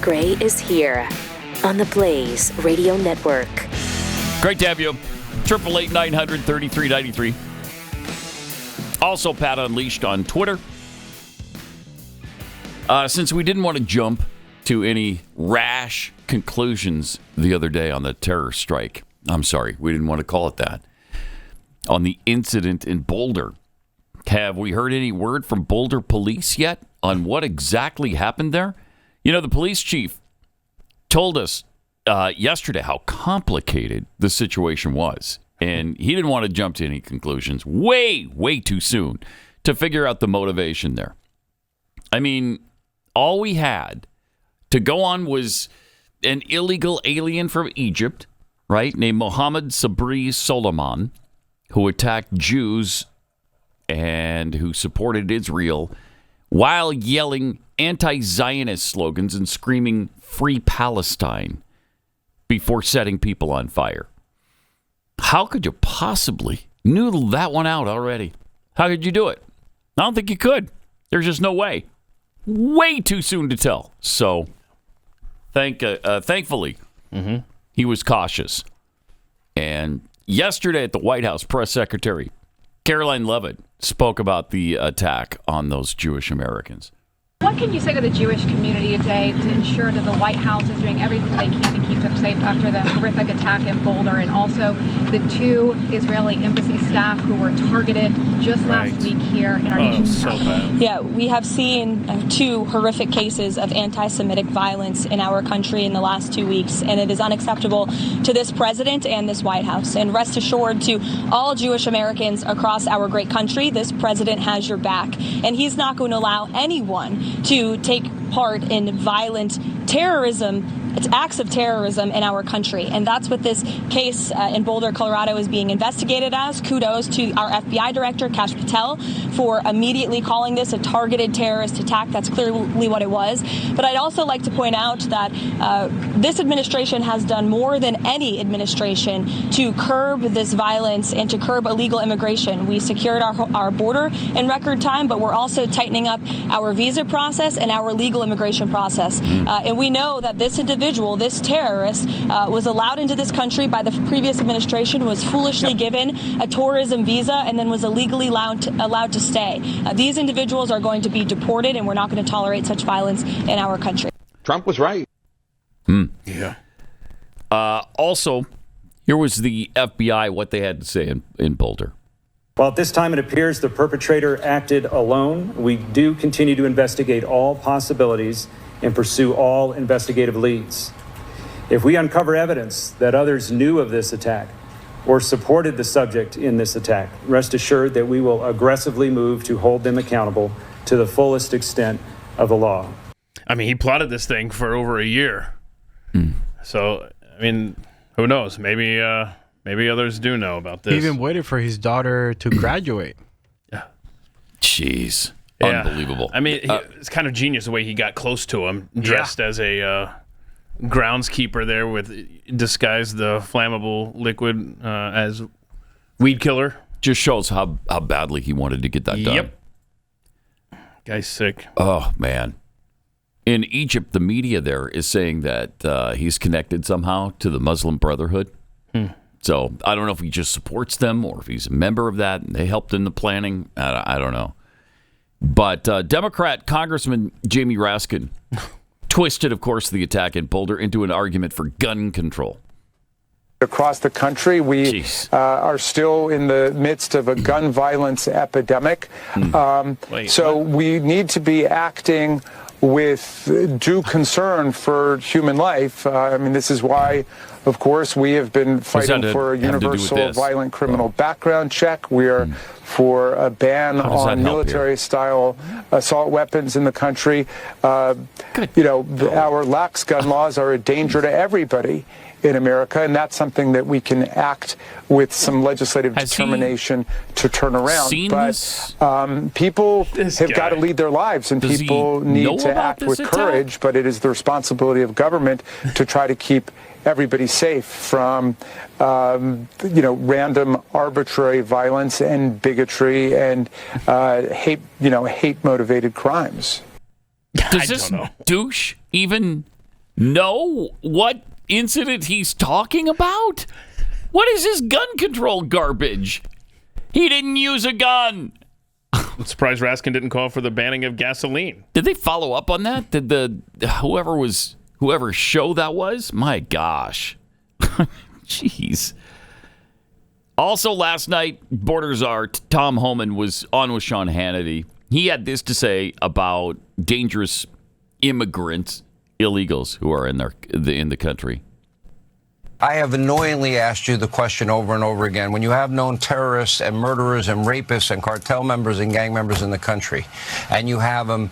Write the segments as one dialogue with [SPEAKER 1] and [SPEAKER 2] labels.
[SPEAKER 1] Gray is here on the Blaze Radio Network.
[SPEAKER 2] Great to have you. 888-900-3393. Also, Pat Unleashed on Twitter. Since we didn't want to jump to any rash conclusions the other day on the terror strike, I'm sorry, we didn't want to call it that, on the incident in Boulder, have we heard any word from Boulder police yet on what exactly happened there? You know, the police chief told us yesterday how complicated the situation was, and he didn't want to jump to any conclusions way too soon to figure out the motivation there. I mean, all we had to go on was an illegal alien from Egypt, right, named Mohammed Sabri Solomon, who attacked Jews and who supported Israel while yelling anti-Zionist slogans and screaming "Free Palestine" before setting people on fire. How could you possibly noodle that one out already? How could you do it? I don't think you could. There's just no way. Way too soon to tell. So, thankfully, he was cautious. And yesterday at the White House, Press Secretary Karoline Leavitt spoke about the attack on those Jewish Americans.
[SPEAKER 3] What can you say to the Jewish community today to ensure that the White House is doing everything they can to keep them safe after the horrific attack in Boulder, and also the 2 Israeli embassy staff who were targeted just last week here in our nation's capital?
[SPEAKER 4] Yeah, we have seen 2 horrific cases of anti-Semitic violence in our country in the last 2 weeks, and it is unacceptable to this president and this White House. And rest assured to all Jewish Americans across our great country, this president has your back, and he's not going to allow anyone to take part in violent terrorism. It's acts of terrorism in our country. And that's what this case in Boulder, Colorado is being investigated as. Kudos to our FBI director, Kash Patel, for immediately calling this a targeted terrorist attack. That's clearly what it was. But I'd also like to point out that this administration has done more than any administration to curb this violence and to curb illegal immigration. We secured our border in record time, but we're also tightening up our visa process and our legal immigration process. And we know that this individual, this terrorist, was allowed into this country by the previous administration, was foolishly given a tourism visa, and then was illegally allowed to stay. These individuals are going to be deported, and we're not going to tolerate such violence in our country.
[SPEAKER 5] Trump was right.
[SPEAKER 2] Yeah. Also, here was the FBI, what they had to say in Boulder.
[SPEAKER 6] While at this time it appears the perpetrator acted alone, we do continue to investigate all possibilities and pursue all investigative leads. If we uncover evidence that others knew of this attack or supported the subject in this attack, rest assured that we will aggressively move to hold them accountable to the fullest extent of the law.
[SPEAKER 7] I mean, he plotted this thing for over a year. So, I mean, who knows? Maybe others do know about this.
[SPEAKER 8] He even waited for his daughter to graduate.
[SPEAKER 7] Yeah.
[SPEAKER 2] Jeez.
[SPEAKER 7] Yeah.
[SPEAKER 2] Unbelievable.
[SPEAKER 7] I mean, it's kind of genius the way he got close to him, dressed as a groundskeeper there disguised the flammable liquid as weed killer.
[SPEAKER 2] Just shows how badly he wanted to get that done.
[SPEAKER 7] Yep. Guy's sick.
[SPEAKER 2] Oh, man. In Egypt, the media there is saying that he's connected somehow to the Muslim Brotherhood. So I don't know if he just supports them or if he's a member of that and they helped in the planning. I don't know. But Democrat Congressman Jamie Raskin twisted, of course, the attack in Boulder into an argument for gun control.
[SPEAKER 9] Across the country, we are still in the midst of a gun violence epidemic. We need to be acting with due concern for human life. I mean, this is why, of course, we have been fighting for a universal violent criminal background check. We are for a ban on military-style assault weapons in the country. Our lax gun laws are a danger to everybody in America, and that's something that we can act with some legislative determination to turn around. But people have got to lead their lives, and people need to act with courage, but it is the responsibility of government to try to keep everybody safe from random arbitrary violence and bigotry and hate motivated crimes.
[SPEAKER 2] Does this douche even know what incident he's talking about? What is this gun control garbage? He didn't use a gun.
[SPEAKER 7] I'm surprised Raskin didn't call for the banning of gasoline.
[SPEAKER 2] Did they follow up on that? Did whoever show that was? My gosh. Jeez. Also last night, border czar Tom Homan was on with Sean Hannity. He had this to say about dangerous immigrants, illegals who are in the country.
[SPEAKER 5] I have annoyingly asked you the question over and over again. When you have known terrorists and murderers and rapists and cartel members and gang members in the country, and you have them,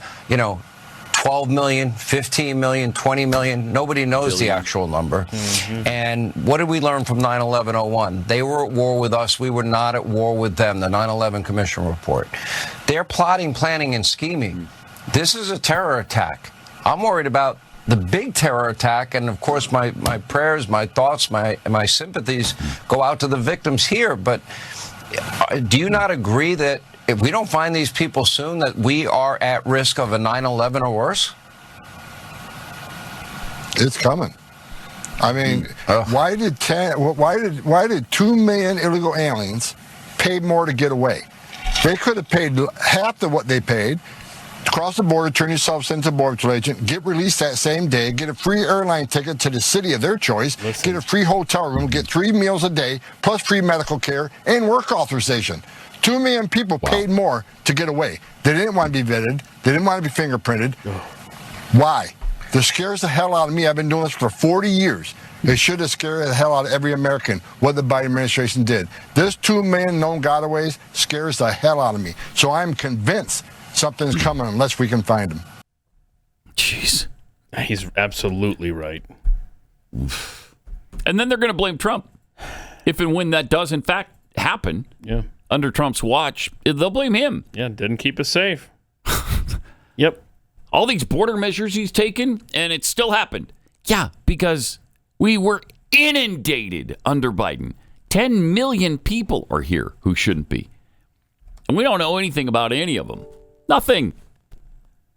[SPEAKER 5] 12 million, 15 million, 20 million, nobody knows the actual number. Mm-hmm. And what did we learn from 9/11/01? They were at war with us. We were not at war with them, the 9/11 Commission report. They're plotting, planning, and scheming. This is a terror attack. I'm worried about the big terror attack, and of course my prayers, my thoughts, my sympathies go out to the victims here. But do you not agree that if we don't find these people soon, that we are at risk of a 9/11 or worse?
[SPEAKER 10] It's coming. I mean, why did 2 million illegal aliens pay more to get away? They could have paid half of what they paid. Cross the border, turn yourself into a border agent, get released that same day, get a free airline ticket to the city of their choice, get a free hotel room, get 3 meals a day, plus free medical care, and work authorization. 2 million people paid more to get away. They didn't want to be vetted. They didn't want to be fingerprinted. Why? This scares the hell out of me. I've been doing this for 40 years. It should have scared the hell out of every American what the Biden administration did. This 2 million known gotaways scares the hell out of me. So I'm convinced something's coming unless we can find him.
[SPEAKER 2] Jeez.
[SPEAKER 7] He's absolutely right.
[SPEAKER 2] And then they're going to blame Trump. If and when that does, in fact, happen under Trump's watch, they'll blame him.
[SPEAKER 7] Yeah, didn't keep us safe. Yep.
[SPEAKER 2] All these border measures he's taken, and it still happened. Yeah, because we were inundated under Biden. 10 million people are here who shouldn't be. And we don't know anything about any of them. Nothing.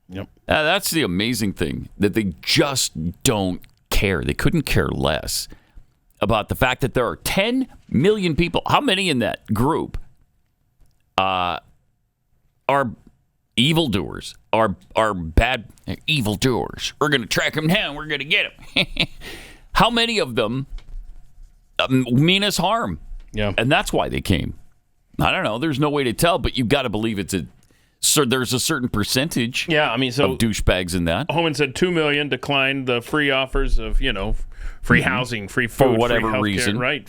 [SPEAKER 7] Yep.
[SPEAKER 2] That's the amazing thing, that they just don't care. They couldn't care less about the fact that there are 10 million people. How many in that group are evildoers, are bad evildoers? We're going to track them down. We're going to get them. How many of them mean us harm?
[SPEAKER 7] Yeah.
[SPEAKER 2] And that's why they came. I don't know. There's no way to tell, but you've got to believe there's a certain percentage of douchebags in that.
[SPEAKER 7] Homan said 2 million declined the free offers of, free housing, free food,
[SPEAKER 2] for whatever
[SPEAKER 7] free
[SPEAKER 2] reason.
[SPEAKER 7] Right.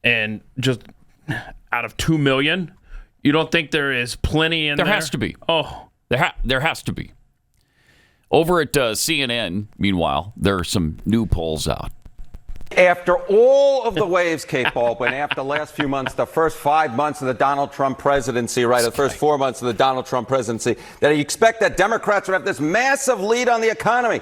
[SPEAKER 7] And just out of 2 million, you don't think there is plenty in there?
[SPEAKER 2] There has to be.
[SPEAKER 7] Oh.
[SPEAKER 2] There has to be. Over at CNN, meanwhile, there are some new polls out.
[SPEAKER 11] After all of the waves, Kate Baldwin, after the last few months, the first 5 months of the Donald Trump presidency, the first 4 months of the Donald Trump presidency, that you expect that Democrats would have this massive lead on the economy.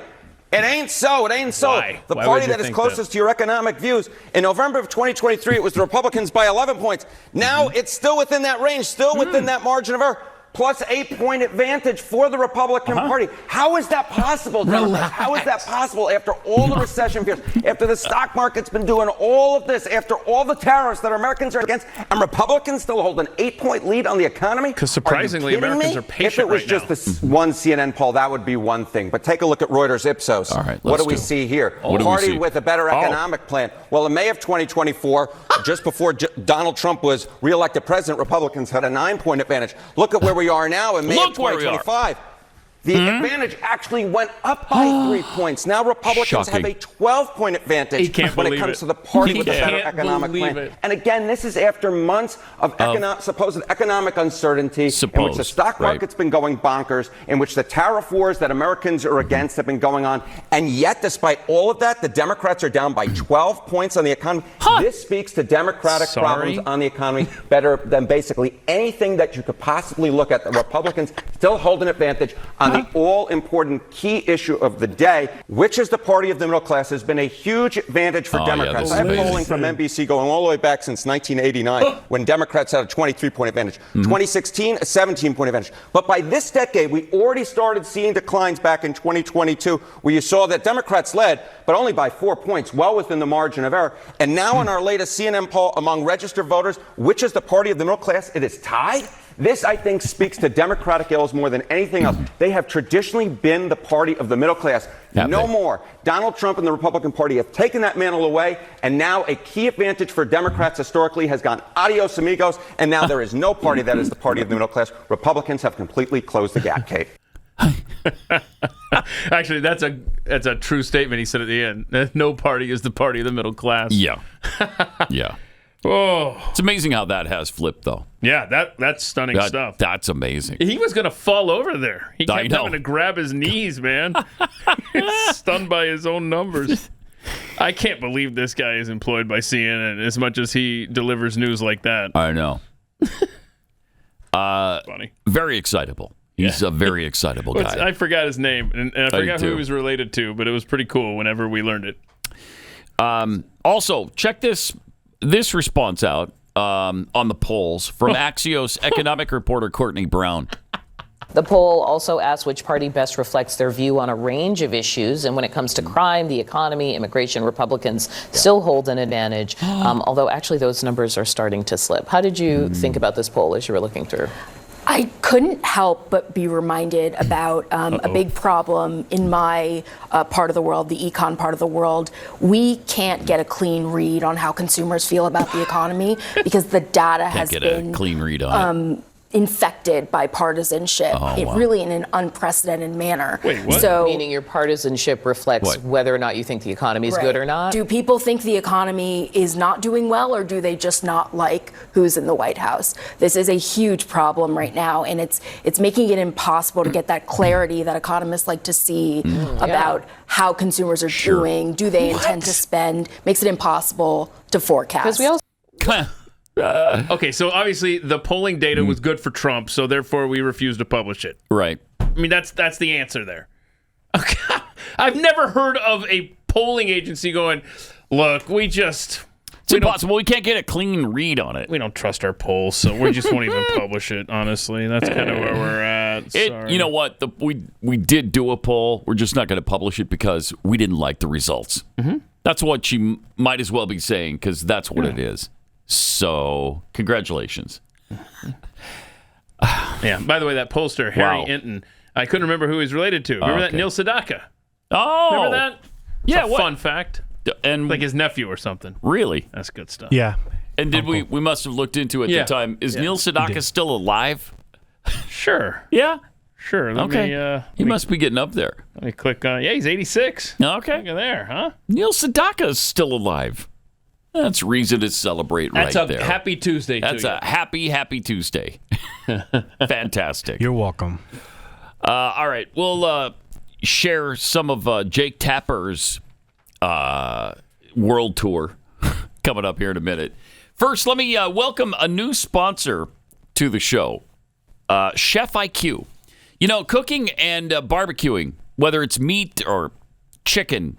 [SPEAKER 11] It ain't so. It ain't so.
[SPEAKER 7] Why?
[SPEAKER 11] The party that is closest to your economic views. In November of 2023, it was the Republicans by 11 points. Now it's still within that range, still within that margin of error. Plus 8-point advantage for the Republican Party. How is that possible, Democrats? How is that possible after all the recession fears, after the stock market's been doing all of this, after all the tariffs that Americans are against, and Republicans still hold an 8-point lead on the economy?
[SPEAKER 7] Because surprisingly, Americans are patient
[SPEAKER 11] If it was
[SPEAKER 7] right
[SPEAKER 11] just
[SPEAKER 7] now.
[SPEAKER 11] this one CNN poll, that would be one thing. But take a look at Reuters Ipsos.
[SPEAKER 2] All right,
[SPEAKER 11] what do we see here? A party with a better economic plan. Well, in May of 2024, just before Donald Trump was reelected president, Republicans had a 9-point advantage. Look at where we are now in May of 2025. The advantage actually went up by 3 points. Now Republicans have a 12-point advantage when it comes to the party with a better economic plan. And again, this is after months of supposed economic uncertainty, in which the stock market's been going bonkers, in which the tariff wars that Americans are against have been going on. And yet, despite all of that, the Democrats are down by 12 points on the economy. This speaks to Democratic problems on the economy better than basically anything that you could possibly look at. The Republicans still hold an advantage on the all-important key issue of the day, which is the party of the middle class, has been a huge advantage for Democrats. I have polling from NBC going all the way back since 1989, when Democrats had a 23-point advantage. 2016, a 17-point advantage. But by this decade, we already started seeing declines back in 2022, where you saw saw that Democrats led, but only by 4 points, well within the margin of error. And now in our latest CNN poll among registered voters, which is the party of the middle class, it is tied. This, I think, speaks to Democratic ills more than anything else. They have traditionally been the party of the middle class. No more. Donald Trump and the Republican Party have taken that mantle away, and now a key advantage for Democrats historically has gone adios amigos, and now there is no party that is the party of the middle class. Republicans have completely closed the gap, Kate.
[SPEAKER 7] Actually, that's a true statement he said at the end. No party is the party of the middle class.
[SPEAKER 2] Yeah. Yeah.
[SPEAKER 7] Oh,
[SPEAKER 2] it's amazing how that has flipped, though.
[SPEAKER 7] Yeah, that's stunning stuff.
[SPEAKER 2] That's amazing.
[SPEAKER 7] He was going to fall over there. He kept having to grab his knees, man. He's stunned by his own numbers. I can't believe this guy is employed by CNN as much as he delivers news like that.
[SPEAKER 2] I know.
[SPEAKER 7] Funny.
[SPEAKER 2] Very excitable. He's a very excitable guy.
[SPEAKER 7] I forgot his name, and I forgot who he was related to, but it was pretty cool whenever we learned it.
[SPEAKER 2] Also, check this response out on the polls from Axios economic reporter Courtney Brown.
[SPEAKER 12] The poll also asks which party best reflects their view on a range of issues. And when it comes to crime, the economy, immigration, Republicans still hold an advantage, although actually those numbers are starting to slip. How did you think about this poll as you were looking through?
[SPEAKER 13] I couldn't help but be reminded about a big problem in my part of the world, the econ part of the world. We can't get a clean read on how consumers feel about the economy because the data has been
[SPEAKER 2] a clean read on it.
[SPEAKER 13] Infected by partisanship, really in an unprecedented manner.
[SPEAKER 7] Wait, what?
[SPEAKER 13] So,
[SPEAKER 12] meaning your partisanship reflects whether or not you think the economy is good or not?
[SPEAKER 13] Do people think the economy is not doing well, or do they just not like who's in the White House? This is a huge problem right now, and it's making it impossible to get that clarity that economists like to see about how consumers are doing. Do they intend to spend? Makes it impossible to forecast.
[SPEAKER 12] Because we also...
[SPEAKER 7] Okay, so obviously the polling data was good for Trump, so therefore we refuse to publish it.
[SPEAKER 2] Right.
[SPEAKER 7] I mean, that's the answer there. Okay. I've never heard of a polling agency going, look, it's
[SPEAKER 2] impossible. We can't get a clean read on it.
[SPEAKER 7] We don't trust our polls, so we just won't even publish it, honestly. That's kind of where we're at. Sorry.
[SPEAKER 2] You know what? We did do a poll. We're just not going to publish it because we didn't like the results.
[SPEAKER 7] Mm-hmm.
[SPEAKER 2] That's what she might as well be saying, because that's what it is. So, congratulations.
[SPEAKER 7] Yeah. By the way, that pollster, Harry Inton, I couldn't remember who he's related to. Remember that Neil Sedaka?
[SPEAKER 2] Oh.
[SPEAKER 7] Remember that?
[SPEAKER 2] Yeah.
[SPEAKER 7] Fun fact.
[SPEAKER 2] And
[SPEAKER 7] like his nephew or something.
[SPEAKER 2] Really?
[SPEAKER 7] That's good stuff.
[SPEAKER 8] Yeah.
[SPEAKER 2] And did we must have looked into it at the time. Is Neil Sedaka still alive?
[SPEAKER 7] Sure.
[SPEAKER 2] Yeah.
[SPEAKER 7] Sure.
[SPEAKER 2] He must be getting up there.
[SPEAKER 7] Let me click on. Yeah, he's 86.
[SPEAKER 2] Okay.
[SPEAKER 7] Look at there, huh?
[SPEAKER 2] Neil Sedaka is still alive. That's reason to celebrate right there.
[SPEAKER 7] That's a happy Tuesday to you.
[SPEAKER 2] That's a happy Tuesday. Fantastic.
[SPEAKER 8] You're welcome.
[SPEAKER 2] All right. We'll share some of Jake Tapper's world tour coming up here in a minute. First, let me welcome a new sponsor to the show, Chef IQ. You know, cooking and barbecuing, whether it's meat or chicken,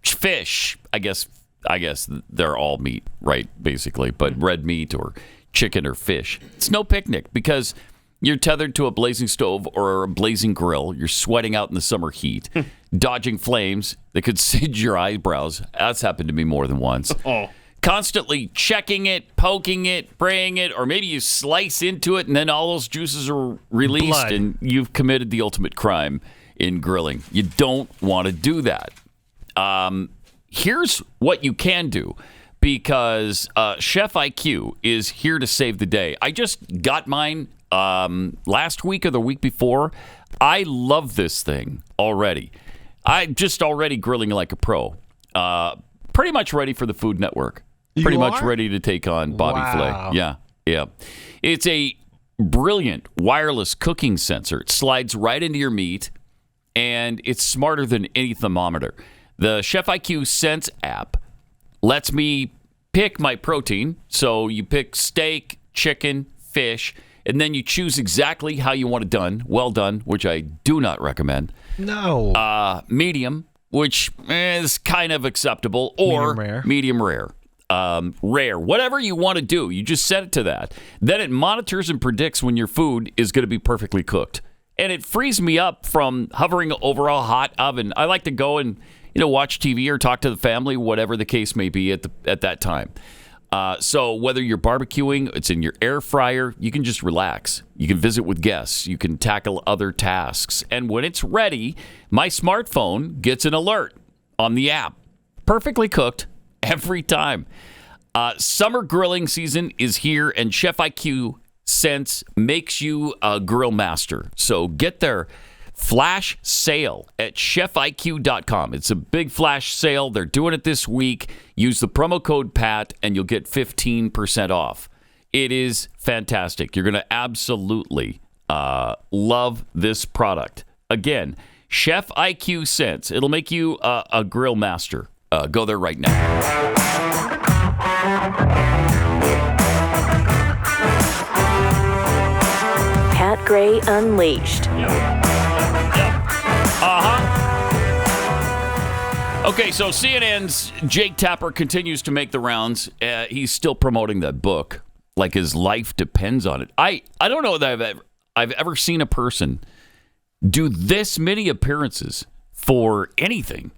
[SPEAKER 2] fish, I guess they're all meat, right, basically, but red meat or chicken or fish. It's no picnic because you're tethered to a blazing stove or a blazing grill. You're sweating out in the summer heat, dodging flames that could singe your eyebrows. That's happened to me more than once. Constantly checking it, poking it, praying it, or maybe you slice into it and then all those juices are released and you've committed the ultimate crime in grilling. You don't want to do that. Here's what you can do, because Chef IQ is here to save the day. I just got mine last week or the week before. I love this thing already. I'm just already grilling like a pro. Pretty much ready for the Food Network. Pretty much ready to take on Bobby Flay. Yeah. It's a brilliant wireless cooking sensor. It slides right into your meat, and it's smarter than any thermometer. The Chef IQ Sense app lets me pick my protein. So you pick steak, chicken, fish, and then you choose exactly how you want it done. Well done, which I do not recommend.
[SPEAKER 8] No.
[SPEAKER 2] Medium, which is kind of acceptable, or medium rare. Rare. Whatever you want to do, you just set it to that. Then it monitors and predicts when your food is going to be perfectly cooked. And it frees me up from hovering over a hot oven. I like to go and watch TV or talk to the family, whatever the case may be at that time. So whether you're barbecuing, it's in your air fryer, you can just relax. You can visit with guests. You can tackle other tasks. And when it's ready, my smartphone gets an alert on the app. Perfectly cooked every time. Summer grilling season is here, and Chef IQ Sense makes you a grill master. So get their flash sale at chefiq.com. It's a big flash sale. They're doing it this week. Use the promo code PAT and you'll get 15% off. It is fantastic. You're going to absolutely love this product. Again, Chef IQ Sense. It'll make you a grill master. Go there right now.
[SPEAKER 1] Pat Gray Unleashed.
[SPEAKER 2] Okay, so CNN's Jake Tapper continues to make the rounds. He's still promoting that book like his life depends on it. I don't know that I've ever seen a person do this many appearances for anything.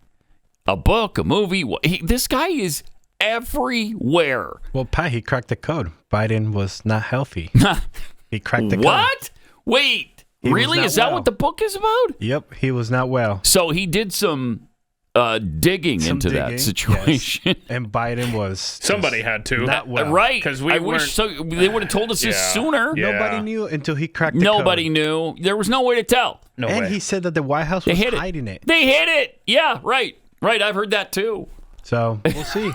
[SPEAKER 2] A book, a movie. This guy is everywhere.
[SPEAKER 8] Well, Pat, he cracked the code. Biden was not healthy. He cracked the code.
[SPEAKER 2] What? Wait, really? Is that what the book is about?
[SPEAKER 8] Yep, he was not well.
[SPEAKER 2] So he did some digging into that situation.
[SPEAKER 8] Yes. And Biden was...
[SPEAKER 7] Somebody had to.
[SPEAKER 8] Not well.
[SPEAKER 2] Right.
[SPEAKER 7] Because
[SPEAKER 2] I wish they would have told us this sooner.
[SPEAKER 7] Yeah.
[SPEAKER 8] Nobody knew until he cracked the
[SPEAKER 2] Nobody
[SPEAKER 8] code.
[SPEAKER 2] knew. There was no way to tell.
[SPEAKER 7] No
[SPEAKER 8] and
[SPEAKER 7] way.
[SPEAKER 8] he said that the White House was hiding it.
[SPEAKER 2] They hid it. Yeah, right. Right, I've heard that too.
[SPEAKER 8] So, we'll see.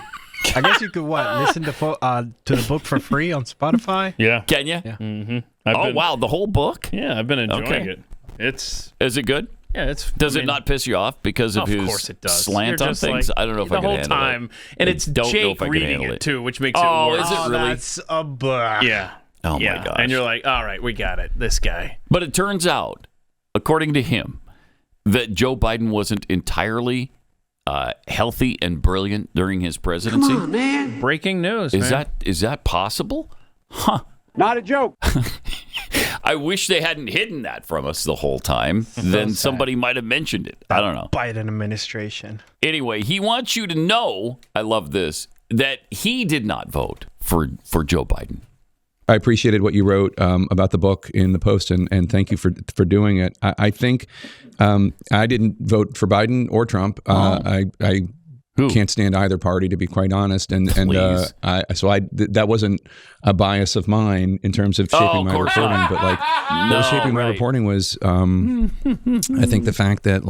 [SPEAKER 8] I guess you could, listen to the book for free on Spotify?
[SPEAKER 7] Yeah.
[SPEAKER 2] Can you?
[SPEAKER 8] Yeah.
[SPEAKER 7] Mm-hmm.
[SPEAKER 2] Wow, the whole book?
[SPEAKER 7] Yeah, I've been enjoying it.
[SPEAKER 2] Is it good?
[SPEAKER 7] Yeah, it's.
[SPEAKER 2] Does it not piss you off because of his
[SPEAKER 7] course it does.
[SPEAKER 2] slant on things?
[SPEAKER 7] Like,
[SPEAKER 2] I don't know if I can handle it.
[SPEAKER 7] the whole time, and it's Jake reading it too, which makes it worse.
[SPEAKER 2] Is it really?
[SPEAKER 8] That's a book.
[SPEAKER 7] Yeah.
[SPEAKER 2] Oh my gosh.
[SPEAKER 7] And you're like, all right, we got it. This guy.
[SPEAKER 2] But it turns out, according to him, that Joe Biden wasn't entirely healthy and brilliant during his presidency.
[SPEAKER 14] Come on, man.
[SPEAKER 7] Breaking news.
[SPEAKER 2] Is that possible? Huh.
[SPEAKER 14] Not a joke.
[SPEAKER 2] I wish they hadn't hidden that from us the whole time. Then somebody might have mentioned it. I don't know.
[SPEAKER 8] Biden administration.
[SPEAKER 2] Anyway, he wants you to know, I love this, that he did not vote for Joe Biden.
[SPEAKER 15] I appreciated what you wrote about the book in the Post, and thank you for doing it. I think I didn't vote for Biden or Trump. I can't stand either party, to be quite honest. And that wasn't a bias of mine in terms of shaping my reporting. But what was shaping my reporting was, I think the fact that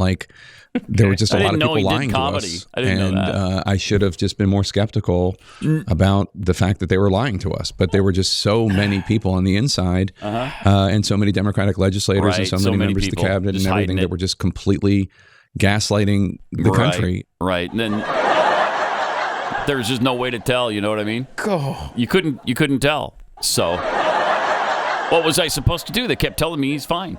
[SPEAKER 15] there were just a lot of people lying to us, and I should have just been more skeptical about the fact that they were lying to us. But there were just so many people on the inside, and so many Democratic legislators, and so many members of the cabinet and everything that were just completely gaslighting the country.
[SPEAKER 2] Right. And then there's just no way to tell, you know what I mean? You couldn't tell. So what was I supposed to do? They kept telling me he's fine.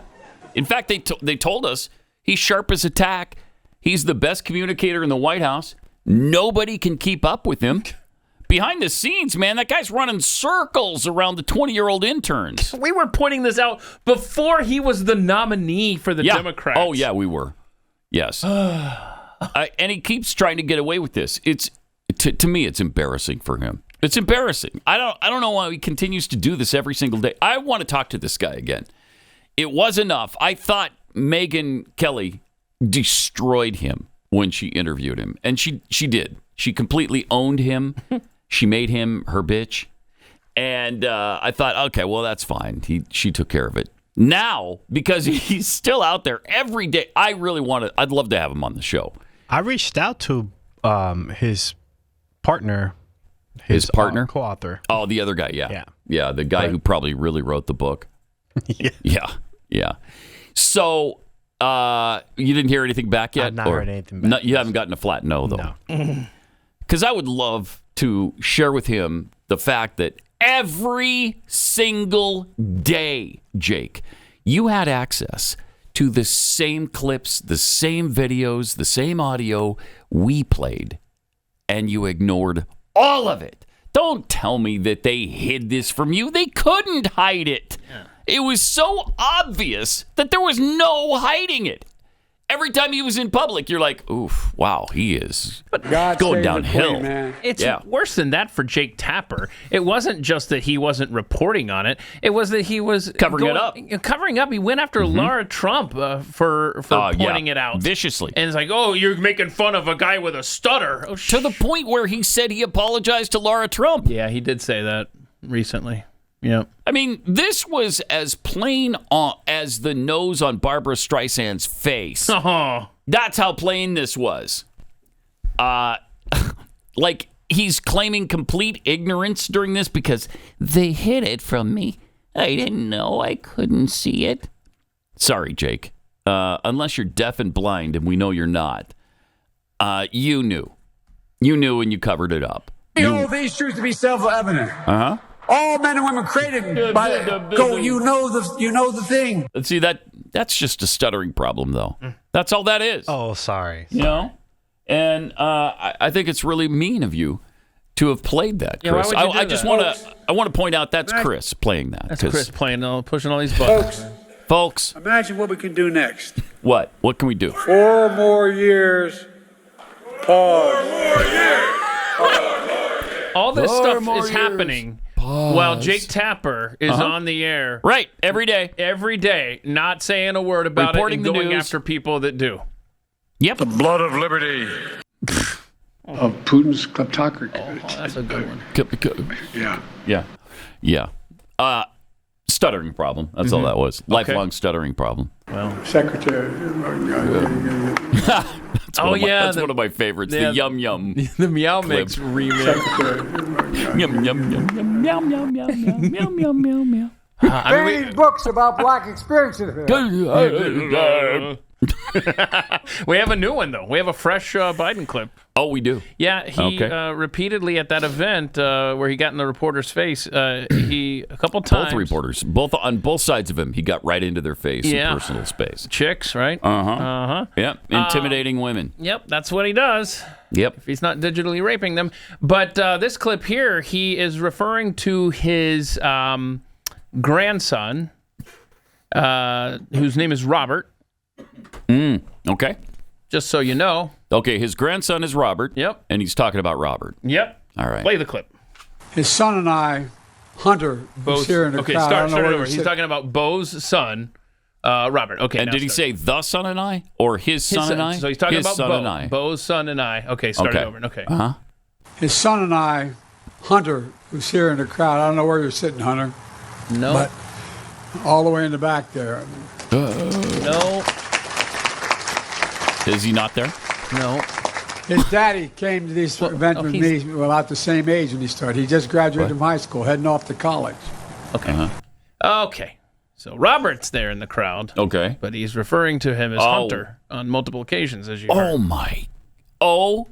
[SPEAKER 2] In fact, they told us he's sharp as a tack. He's the best communicator in the White House. Nobody can keep up with him. Behind the scenes, man, that guy's running circles around the 20-year-old interns.
[SPEAKER 7] We were pointing this out before he was the nominee for the Democrats.
[SPEAKER 2] Oh, yeah, we were. Yes. And he keeps trying to get away with this. To me, it's embarrassing for him. It's embarrassing. I don't know why he continues to do this every single day. I want to talk to this guy again. It was enough. I thought Megyn Kelly destroyed him when she interviewed him. And she did. She completely owned him. She made him her bitch. And I thought, okay, well, that's fine. She took care of it. Now, because he's still out there every day, I'd love to have him on the show.
[SPEAKER 8] I reached out to his partner.
[SPEAKER 2] His partner?
[SPEAKER 8] Co-author.
[SPEAKER 2] Oh, the other guy, yeah. Yeah, the guy who probably really wrote the book. Yeah. So, you didn't hear anything back yet?
[SPEAKER 8] I've not heard anything back.
[SPEAKER 2] No, you haven't gotten a flat no, though?
[SPEAKER 8] No.
[SPEAKER 2] Because I would love to share with him the fact that every single day, Jake, you had access to the same clips, the same videos, the same audio we played, and you ignored all of it. Don't tell me that they hid this from you. They couldn't hide it. Yeah. It was so obvious that there was no hiding it. Every time he was in public, you're like, oof, wow, he is going downhill.
[SPEAKER 7] It's worse than that for Jake Tapper. It wasn't just that he wasn't reporting on it. It was that he was
[SPEAKER 2] covering it up.
[SPEAKER 7] Covering up. He went after Laura Trump for pointing it out.
[SPEAKER 2] Viciously.
[SPEAKER 7] And it's like, oh, you're making fun of a guy with a stutter. Oh,
[SPEAKER 2] to the point where he said he apologized to Laura Trump.
[SPEAKER 7] Yeah, he did say that recently. Yeah.
[SPEAKER 2] I mean, this was as plain as the nose on Barbara Streisand's face. That's how plain this was. Like, he's claiming complete ignorance during this because they hid it from me. I didn't know. I couldn't see it. Sorry, Jake. Unless you're deaf and blind, and we know you're not. You knew. You knew and you covered it up.
[SPEAKER 14] We hold these truths to be self-evident.
[SPEAKER 2] Uh-huh.
[SPEAKER 14] All men and women created by go. You know the thing.
[SPEAKER 2] Let's see that's just a stuttering problem, though. That's all that is.
[SPEAKER 8] Oh, sorry.
[SPEAKER 2] You know, and I think it's really mean of you to have played that, Chris.
[SPEAKER 7] Yeah, why would you do that?
[SPEAKER 2] I want to point out that's Chris playing that.
[SPEAKER 7] That's Chris playing, pushing all these buttons.
[SPEAKER 2] Folks,
[SPEAKER 14] imagine what we can do next.
[SPEAKER 2] What? What can we do?
[SPEAKER 14] 4 more years. Pause. 4 more years.
[SPEAKER 7] All this stuff is happening while Jake Tapper is on the air.
[SPEAKER 2] Right, every day.
[SPEAKER 7] Every day, not saying a word about
[SPEAKER 2] Reporting
[SPEAKER 7] it and going
[SPEAKER 2] news.
[SPEAKER 7] after people that do.
[SPEAKER 2] Yep.
[SPEAKER 14] The blood of liberty. Of Putin's kleptocracy.
[SPEAKER 7] Oh, that's a good one.
[SPEAKER 14] Yeah.
[SPEAKER 2] Yeah. Stuttering problem. That's all that was. Lifelong stuttering problem.
[SPEAKER 7] Well,
[SPEAKER 14] Secretary.
[SPEAKER 2] That's one of my favorites. The yum yum.
[SPEAKER 7] The Meow Mix remix.
[SPEAKER 2] Yum yum yum yum yum yum yum yum yum yum yum.
[SPEAKER 14] They need books about black experiences.
[SPEAKER 7] We have a new one, though. We have a fresh Biden clip.
[SPEAKER 2] Oh, we do?
[SPEAKER 7] Yeah, he repeatedly at that event where he got in the reporter's face, he a couple times.
[SPEAKER 2] Both reporters, on both sides of him, he got right into their face in personal space.
[SPEAKER 7] Chicks, right?
[SPEAKER 2] Yep, intimidating women.
[SPEAKER 7] Yep, that's what he does.
[SPEAKER 2] Yep.
[SPEAKER 7] If he's not digitally raping them. But this clip here, he is referring to his grandson, whose name is Robert.
[SPEAKER 2] Okay.
[SPEAKER 7] Just so you know.
[SPEAKER 2] Okay, his grandson is Robert.
[SPEAKER 7] Yep.
[SPEAKER 2] And he's talking about Robert.
[SPEAKER 7] Yep.
[SPEAKER 2] All right.
[SPEAKER 7] Play the clip.
[SPEAKER 14] His son and I, Hunter, was here in the crowd.
[SPEAKER 7] Start it over. He's talking about Bo's son, Robert. Okay.
[SPEAKER 2] And did he say the son and I or his son and I?
[SPEAKER 7] So he's talking
[SPEAKER 2] his
[SPEAKER 7] about
[SPEAKER 2] son
[SPEAKER 7] Bo.
[SPEAKER 2] and I.
[SPEAKER 7] Bo's son and I. Okay, start it over. Okay.
[SPEAKER 2] Uh-huh.
[SPEAKER 14] His son and I, Hunter, was here in the crowd. I don't know where you're sitting, Hunter.
[SPEAKER 7] No.
[SPEAKER 14] But all the way in the back there.
[SPEAKER 7] No.
[SPEAKER 2] Is he not there?
[SPEAKER 7] No.
[SPEAKER 14] His daddy came to this event with me about the same age when he started. He just graduated from high school, heading off to college.
[SPEAKER 7] Okay. Okay. So Robert's there in the crowd.
[SPEAKER 2] Okay.
[SPEAKER 7] But he's referring to him as Hunter on multiple occasions, as you heard.
[SPEAKER 2] Oh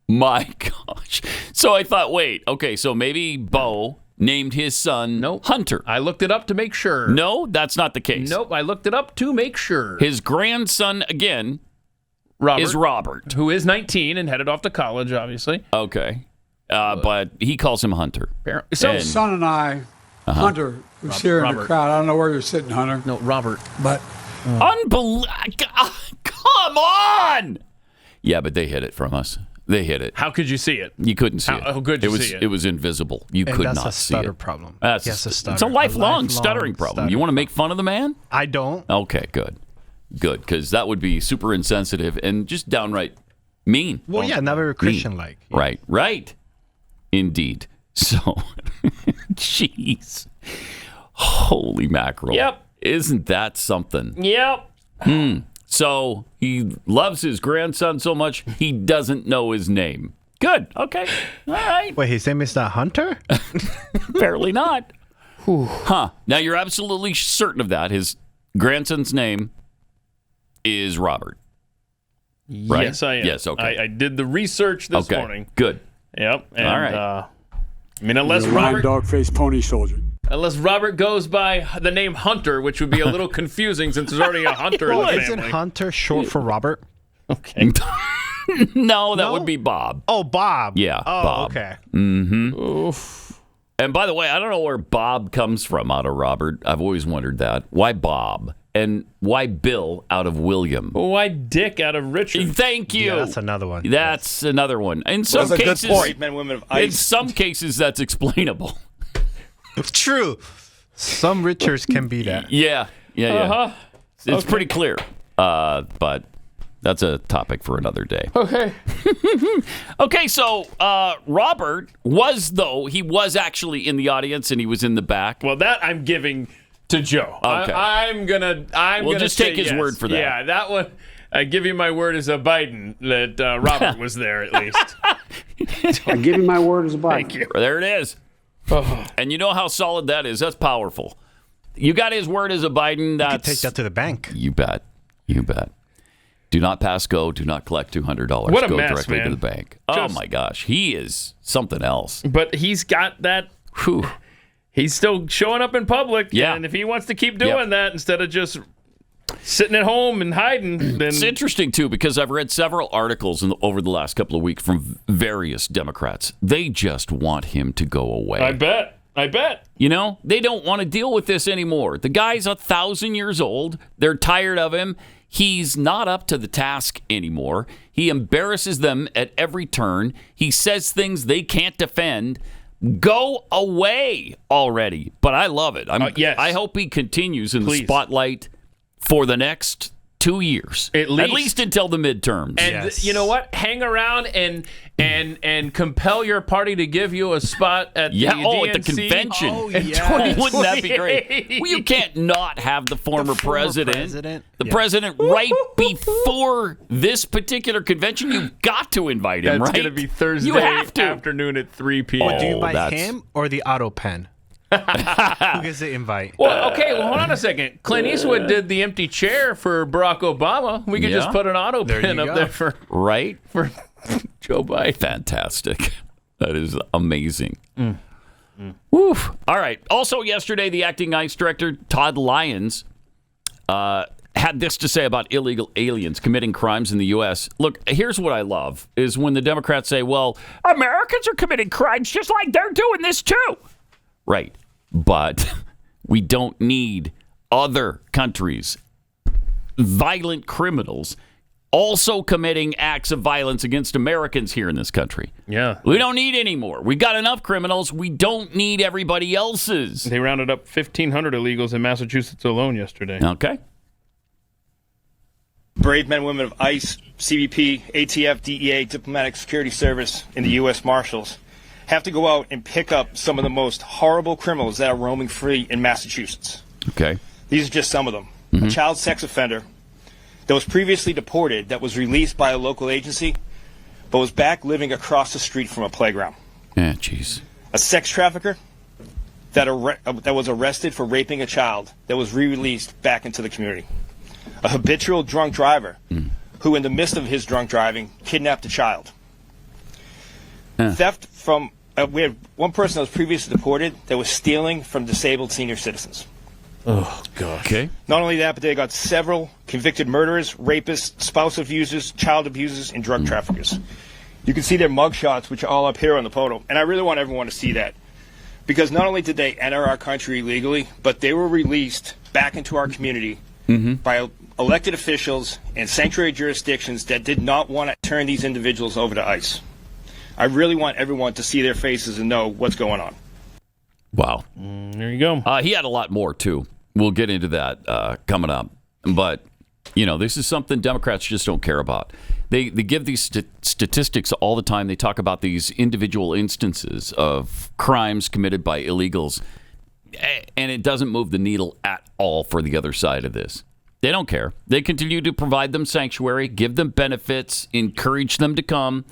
[SPEAKER 2] my gosh. So I thought, wait, okay, so maybe Bo named his son Hunter.
[SPEAKER 7] I looked it up to make sure.
[SPEAKER 2] No, that's not the case.
[SPEAKER 7] Nope, I looked it up to make sure.
[SPEAKER 2] His grandson, again, is Robert.
[SPEAKER 7] Who is 19 and headed off to college, obviously.
[SPEAKER 2] Okay. But he calls him Hunter.
[SPEAKER 14] So his son and I, Hunter, was here in the crowd. I don't know where you're sitting, Hunter.
[SPEAKER 7] No, Robert.
[SPEAKER 14] But
[SPEAKER 2] unbelievable. Come on. Yeah, but they hid it from us. They hid it.
[SPEAKER 7] How could you see it?
[SPEAKER 2] You couldn't see it.
[SPEAKER 7] How could you see it?
[SPEAKER 2] It was invisible. You could not see it.
[SPEAKER 8] That's a stutter problem.
[SPEAKER 2] It's a lifelong stuttering problem. You want to make fun of the man?
[SPEAKER 8] I don't.
[SPEAKER 2] Okay, good. Good, because that would be super insensitive and just downright mean.
[SPEAKER 8] Well, yeah, not very Christian-like.
[SPEAKER 2] Yeah. Right. Indeed. So, jeez. Holy mackerel.
[SPEAKER 7] Yep.
[SPEAKER 2] Isn't that something?
[SPEAKER 7] Yep.
[SPEAKER 2] So, he loves his grandson so much, he doesn't know his name. Good. Okay. All right.
[SPEAKER 8] Wait, his name is not Hunter?
[SPEAKER 2] Apparently not. Huh. Now, you're absolutely certain of that. His grandson's name is Robert. Right?
[SPEAKER 7] Yes, I am.
[SPEAKER 2] Yes, okay.
[SPEAKER 7] I did the research this morning.
[SPEAKER 2] Good.
[SPEAKER 7] Yep. And,
[SPEAKER 2] all right.
[SPEAKER 7] I mean, unless Robert...
[SPEAKER 14] dog-faced pony soldier.
[SPEAKER 7] Unless Robert goes by the name Hunter, which would be a little confusing since there's already a Hunter in the family.
[SPEAKER 8] Isn't Hunter short for Robert?
[SPEAKER 7] Okay.
[SPEAKER 2] No, that would be Bob.
[SPEAKER 8] Oh, Bob.
[SPEAKER 2] Yeah,
[SPEAKER 8] Oh,
[SPEAKER 2] Bob.
[SPEAKER 8] okay.
[SPEAKER 2] Mm-hmm.
[SPEAKER 7] Oof.
[SPEAKER 2] And by the way, I don't know where Bob comes from out of Robert. I've always wondered that. Why Bob? And why Bill out of William?
[SPEAKER 7] Why Dick out of Richard?
[SPEAKER 2] Thank you.
[SPEAKER 8] Yeah, that's another one.
[SPEAKER 2] That's another one. In some cases,
[SPEAKER 16] Men, women of ice.
[SPEAKER 2] in some cases, that's explainable.
[SPEAKER 8] True. Some Richards can be that.
[SPEAKER 2] Yeah.
[SPEAKER 7] Uh-huh.
[SPEAKER 2] It's pretty clear. But that's a topic for another day.
[SPEAKER 7] Okay.
[SPEAKER 2] Okay, so Robert he was actually in the audience and he was in the back.
[SPEAKER 7] Well, that I'm giving to Joe.
[SPEAKER 2] Okay.
[SPEAKER 7] I'm gonna
[SPEAKER 2] just
[SPEAKER 7] say
[SPEAKER 2] take his
[SPEAKER 7] yes.
[SPEAKER 2] word for that.
[SPEAKER 7] Yeah, that one. I give you my word as a Biden that Robert was there at least.
[SPEAKER 17] I give you my word as a Biden.
[SPEAKER 7] Thank you.
[SPEAKER 2] There it is. And you know how solid that is. That's powerful. You got his word as a Biden.
[SPEAKER 8] You could take that to the bank.
[SPEAKER 2] You bet. Do not pass go. Do not collect $200.
[SPEAKER 7] What a
[SPEAKER 2] go
[SPEAKER 7] mess,
[SPEAKER 2] directly
[SPEAKER 7] man.
[SPEAKER 2] to the bank. Oh my gosh, he is something else.
[SPEAKER 7] But he's got that.
[SPEAKER 2] Whew.
[SPEAKER 7] He's still showing up in public.
[SPEAKER 2] Yeah.
[SPEAKER 7] And if he wants to keep doing that instead of just sitting at home and hiding, then
[SPEAKER 2] It's interesting too because I've read several articles over the last couple of weeks from various Democrats. They just want him to go away.
[SPEAKER 7] I bet.
[SPEAKER 2] You know, they don't want to deal with this anymore. The guy's 1,000 years old. They're tired of him. He's not up to the task anymore. He embarrasses them at every turn. He says things they can't defend. Go away already. But I love it.
[SPEAKER 7] Yes.
[SPEAKER 2] I hope he continues in
[SPEAKER 7] Please.
[SPEAKER 2] the spotlight for the next 2 years. At least until the midterms.
[SPEAKER 7] And you know what? Hang around and compel your party to give you a spot at the DNC.
[SPEAKER 2] At the convention.
[SPEAKER 7] in
[SPEAKER 2] Wouldn't that be great? Well, you can't not have the former president. The president right before this particular convention. You've got to invite him,
[SPEAKER 7] That's
[SPEAKER 2] right?
[SPEAKER 7] going to be Thursday
[SPEAKER 2] You have to.
[SPEAKER 7] afternoon at 3 p.m.
[SPEAKER 8] Well, do you invite him or the auto pen? Who gets the invite?
[SPEAKER 7] Well, okay, hold on a second. Clint Eastwood did the empty chair for Barack Obama. We could just put an auto pen up there for Joe Biden.
[SPEAKER 2] Fantastic. That is amazing. Woof. All right. Also yesterday, the acting ICE director, Todd Lyons, had this to say about illegal aliens committing crimes in the U.S. Look, here's what I love, is when the Democrats say, well, Americans are committing crimes just like they're doing this too. Right. But we don't need other countries, violent criminals, also committing acts of violence against Americans here in this country.
[SPEAKER 7] Yeah.
[SPEAKER 2] We don't need any more. We've got enough criminals. We don't need everybody else's.
[SPEAKER 7] They rounded up 1,500 illegals in Massachusetts alone yesterday.
[SPEAKER 2] Okay.
[SPEAKER 16] Brave men and women of ICE, CBP, ATF, DEA, Diplomatic Security Service, and the U.S. Marshals have to go out and pick up some of the most horrible criminals that are roaming free in Massachusetts.
[SPEAKER 2] Okay.
[SPEAKER 16] These are just some of them. A child sex offender that was previously deported that was released by a local agency but was back living across the street from a playground.
[SPEAKER 2] Yeah, jeez.
[SPEAKER 16] A sex trafficker that was arrested for raping a child that was re-released back into the community. A habitual drunk driver who, in the midst of his drunk driving, kidnapped a child. Theft from... we had one person that was previously deported that was stealing from disabled senior citizens.
[SPEAKER 7] Oh, gosh.
[SPEAKER 2] Okay.
[SPEAKER 16] Not only that, but they got several convicted murderers, rapists, spouse abusers, child abusers, and drug traffickers. You can see their mugshots, which are all up here on the photo. And I really want everyone to see that. Because not only did they enter our country illegally, but they were released back into our community by elected officials and sanctuary jurisdictions that did not want to turn these individuals over to ICE. I really want everyone to see their faces and know what's going on.
[SPEAKER 2] Wow.
[SPEAKER 7] There you go.
[SPEAKER 2] He had a lot more, too. We'll get into that coming up. But, you know, this is something Democrats just don't care about. They give these statistics all the time. They talk about these individual instances of crimes committed by illegals, and it doesn't move the needle at all for the other side of this. They don't care. They continue to provide them sanctuary, give them benefits, encourage them to come,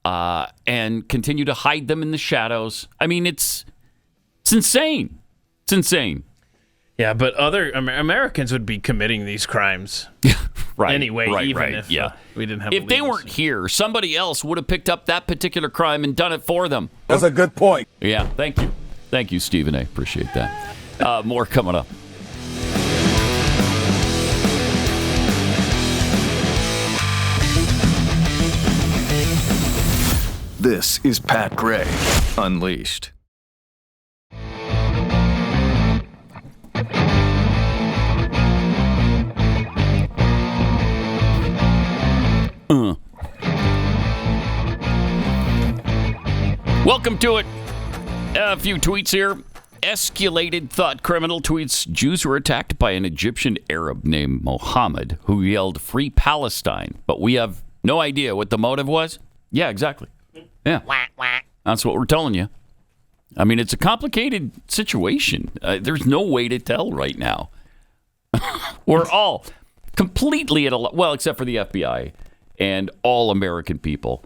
[SPEAKER 2] and continue to hide them in the shadows. I mean, it's insane. It's insane.
[SPEAKER 7] Yeah, but other Americans would be committing these crimes anyway, even if we didn't have.
[SPEAKER 2] If they weren't here, somebody else would have picked up that particular crime and done it for them.
[SPEAKER 18] That's a good point.
[SPEAKER 2] Yeah, thank you, Stephen A. Appreciate that. More coming up.
[SPEAKER 19] This is Pat Gray Unleashed.
[SPEAKER 2] Welcome to it. A few tweets here. Escalated thought criminal tweets Jews were attacked by an Egyptian Arab named Mohammed who yelled "Free Palestine," but we have no idea what the motive was. Yeah, exactly. Yeah. That's what we're telling you. I mean, it's a complicated situation. There's no way to tell right now. We're all completely at a well, except for the FBI and all American people.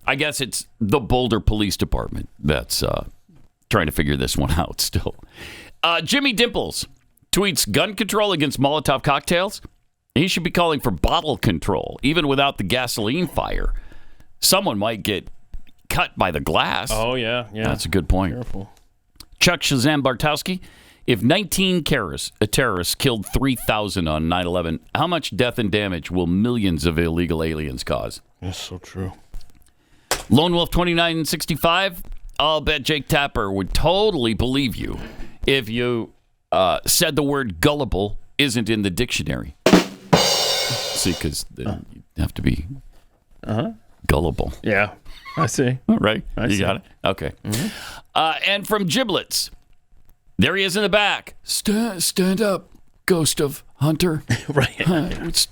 [SPEAKER 2] I guess it's the Boulder Police Department that's trying to figure this one out still. Jimmy Dimples tweets gun control against Molotov cocktails. He should be calling for bottle control, even without the gasoline fire. Someone might get cut by the glass.
[SPEAKER 7] Oh, yeah.
[SPEAKER 2] That's a good point.
[SPEAKER 7] Careful.
[SPEAKER 2] Chuck Shazam Bartowski, if 19 terrorists killed 3,000 on 9/11, how much death and damage will millions of illegal aliens cause?
[SPEAKER 7] That's so true.
[SPEAKER 2] Lone Wolf 2965, I'll bet Jake Tapper would totally believe you if you said the word gullible isn't in the dictionary. See, because you have to be gullible.
[SPEAKER 7] Yeah, I see.
[SPEAKER 2] All right, you
[SPEAKER 7] see.
[SPEAKER 2] got it? Okay. And from Giblets, there he is in the back. Stand up, ghost of Hunter.
[SPEAKER 7] Right.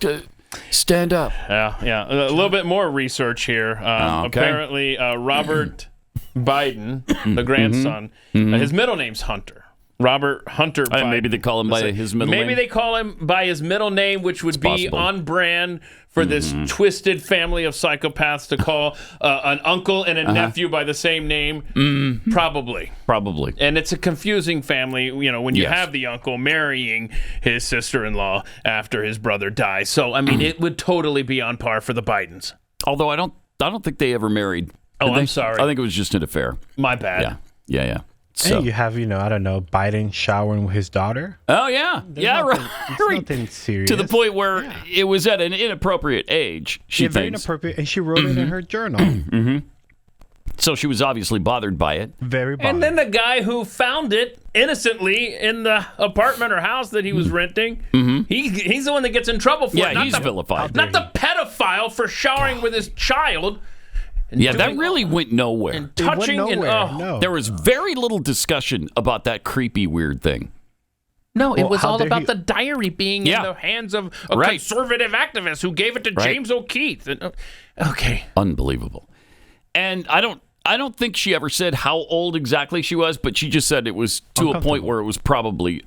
[SPEAKER 2] Stand up.
[SPEAKER 7] Yeah. A little bit more research here.
[SPEAKER 2] Okay.
[SPEAKER 7] Apparently, Robert Biden, the grandson, his middle name's Hunter. Robert Hunter Biden.
[SPEAKER 2] Maybe they call him by his middle name?
[SPEAKER 7] Maybe they call him by his middle name, which would be on brand for this twisted family of psychopaths to call an uncle and a nephew by the same name. Probably. And it's a confusing family, when you have the uncle marrying his sister-in-law after his brother dies. So, I mean, it would totally be on par for the Bidens.
[SPEAKER 2] Although I don't think they ever married.
[SPEAKER 7] I'm sorry.
[SPEAKER 2] I think it was just an affair.
[SPEAKER 7] My bad.
[SPEAKER 2] Yeah.
[SPEAKER 8] So. And you have, I don't know, Biden showering with his daughter.
[SPEAKER 2] Oh, yeah.
[SPEAKER 8] Right. Nothing serious.
[SPEAKER 2] To the point where it was at an inappropriate age, she thinks.
[SPEAKER 8] Very inappropriate, and she wrote it in her journal.
[SPEAKER 2] So she was obviously bothered by it.
[SPEAKER 8] Very bothered.
[SPEAKER 7] And then the guy who found it innocently in the apartment or house that he was renting, he's the one that gets in trouble for it.
[SPEAKER 2] Yeah, he's vilified.
[SPEAKER 7] Not the pedophile for showering with his child.
[SPEAKER 2] Yeah, that really went nowhere.
[SPEAKER 7] And touching
[SPEAKER 8] No.
[SPEAKER 2] There was very little discussion about that creepy, weird thing.
[SPEAKER 7] No, it was all about the diary being in the hands of a
[SPEAKER 2] Right.
[SPEAKER 7] conservative activist who gave it to James O'Keefe. Okay.
[SPEAKER 2] Unbelievable. And I don't think she ever said how old exactly she was, but she just said it was to a point where it was probably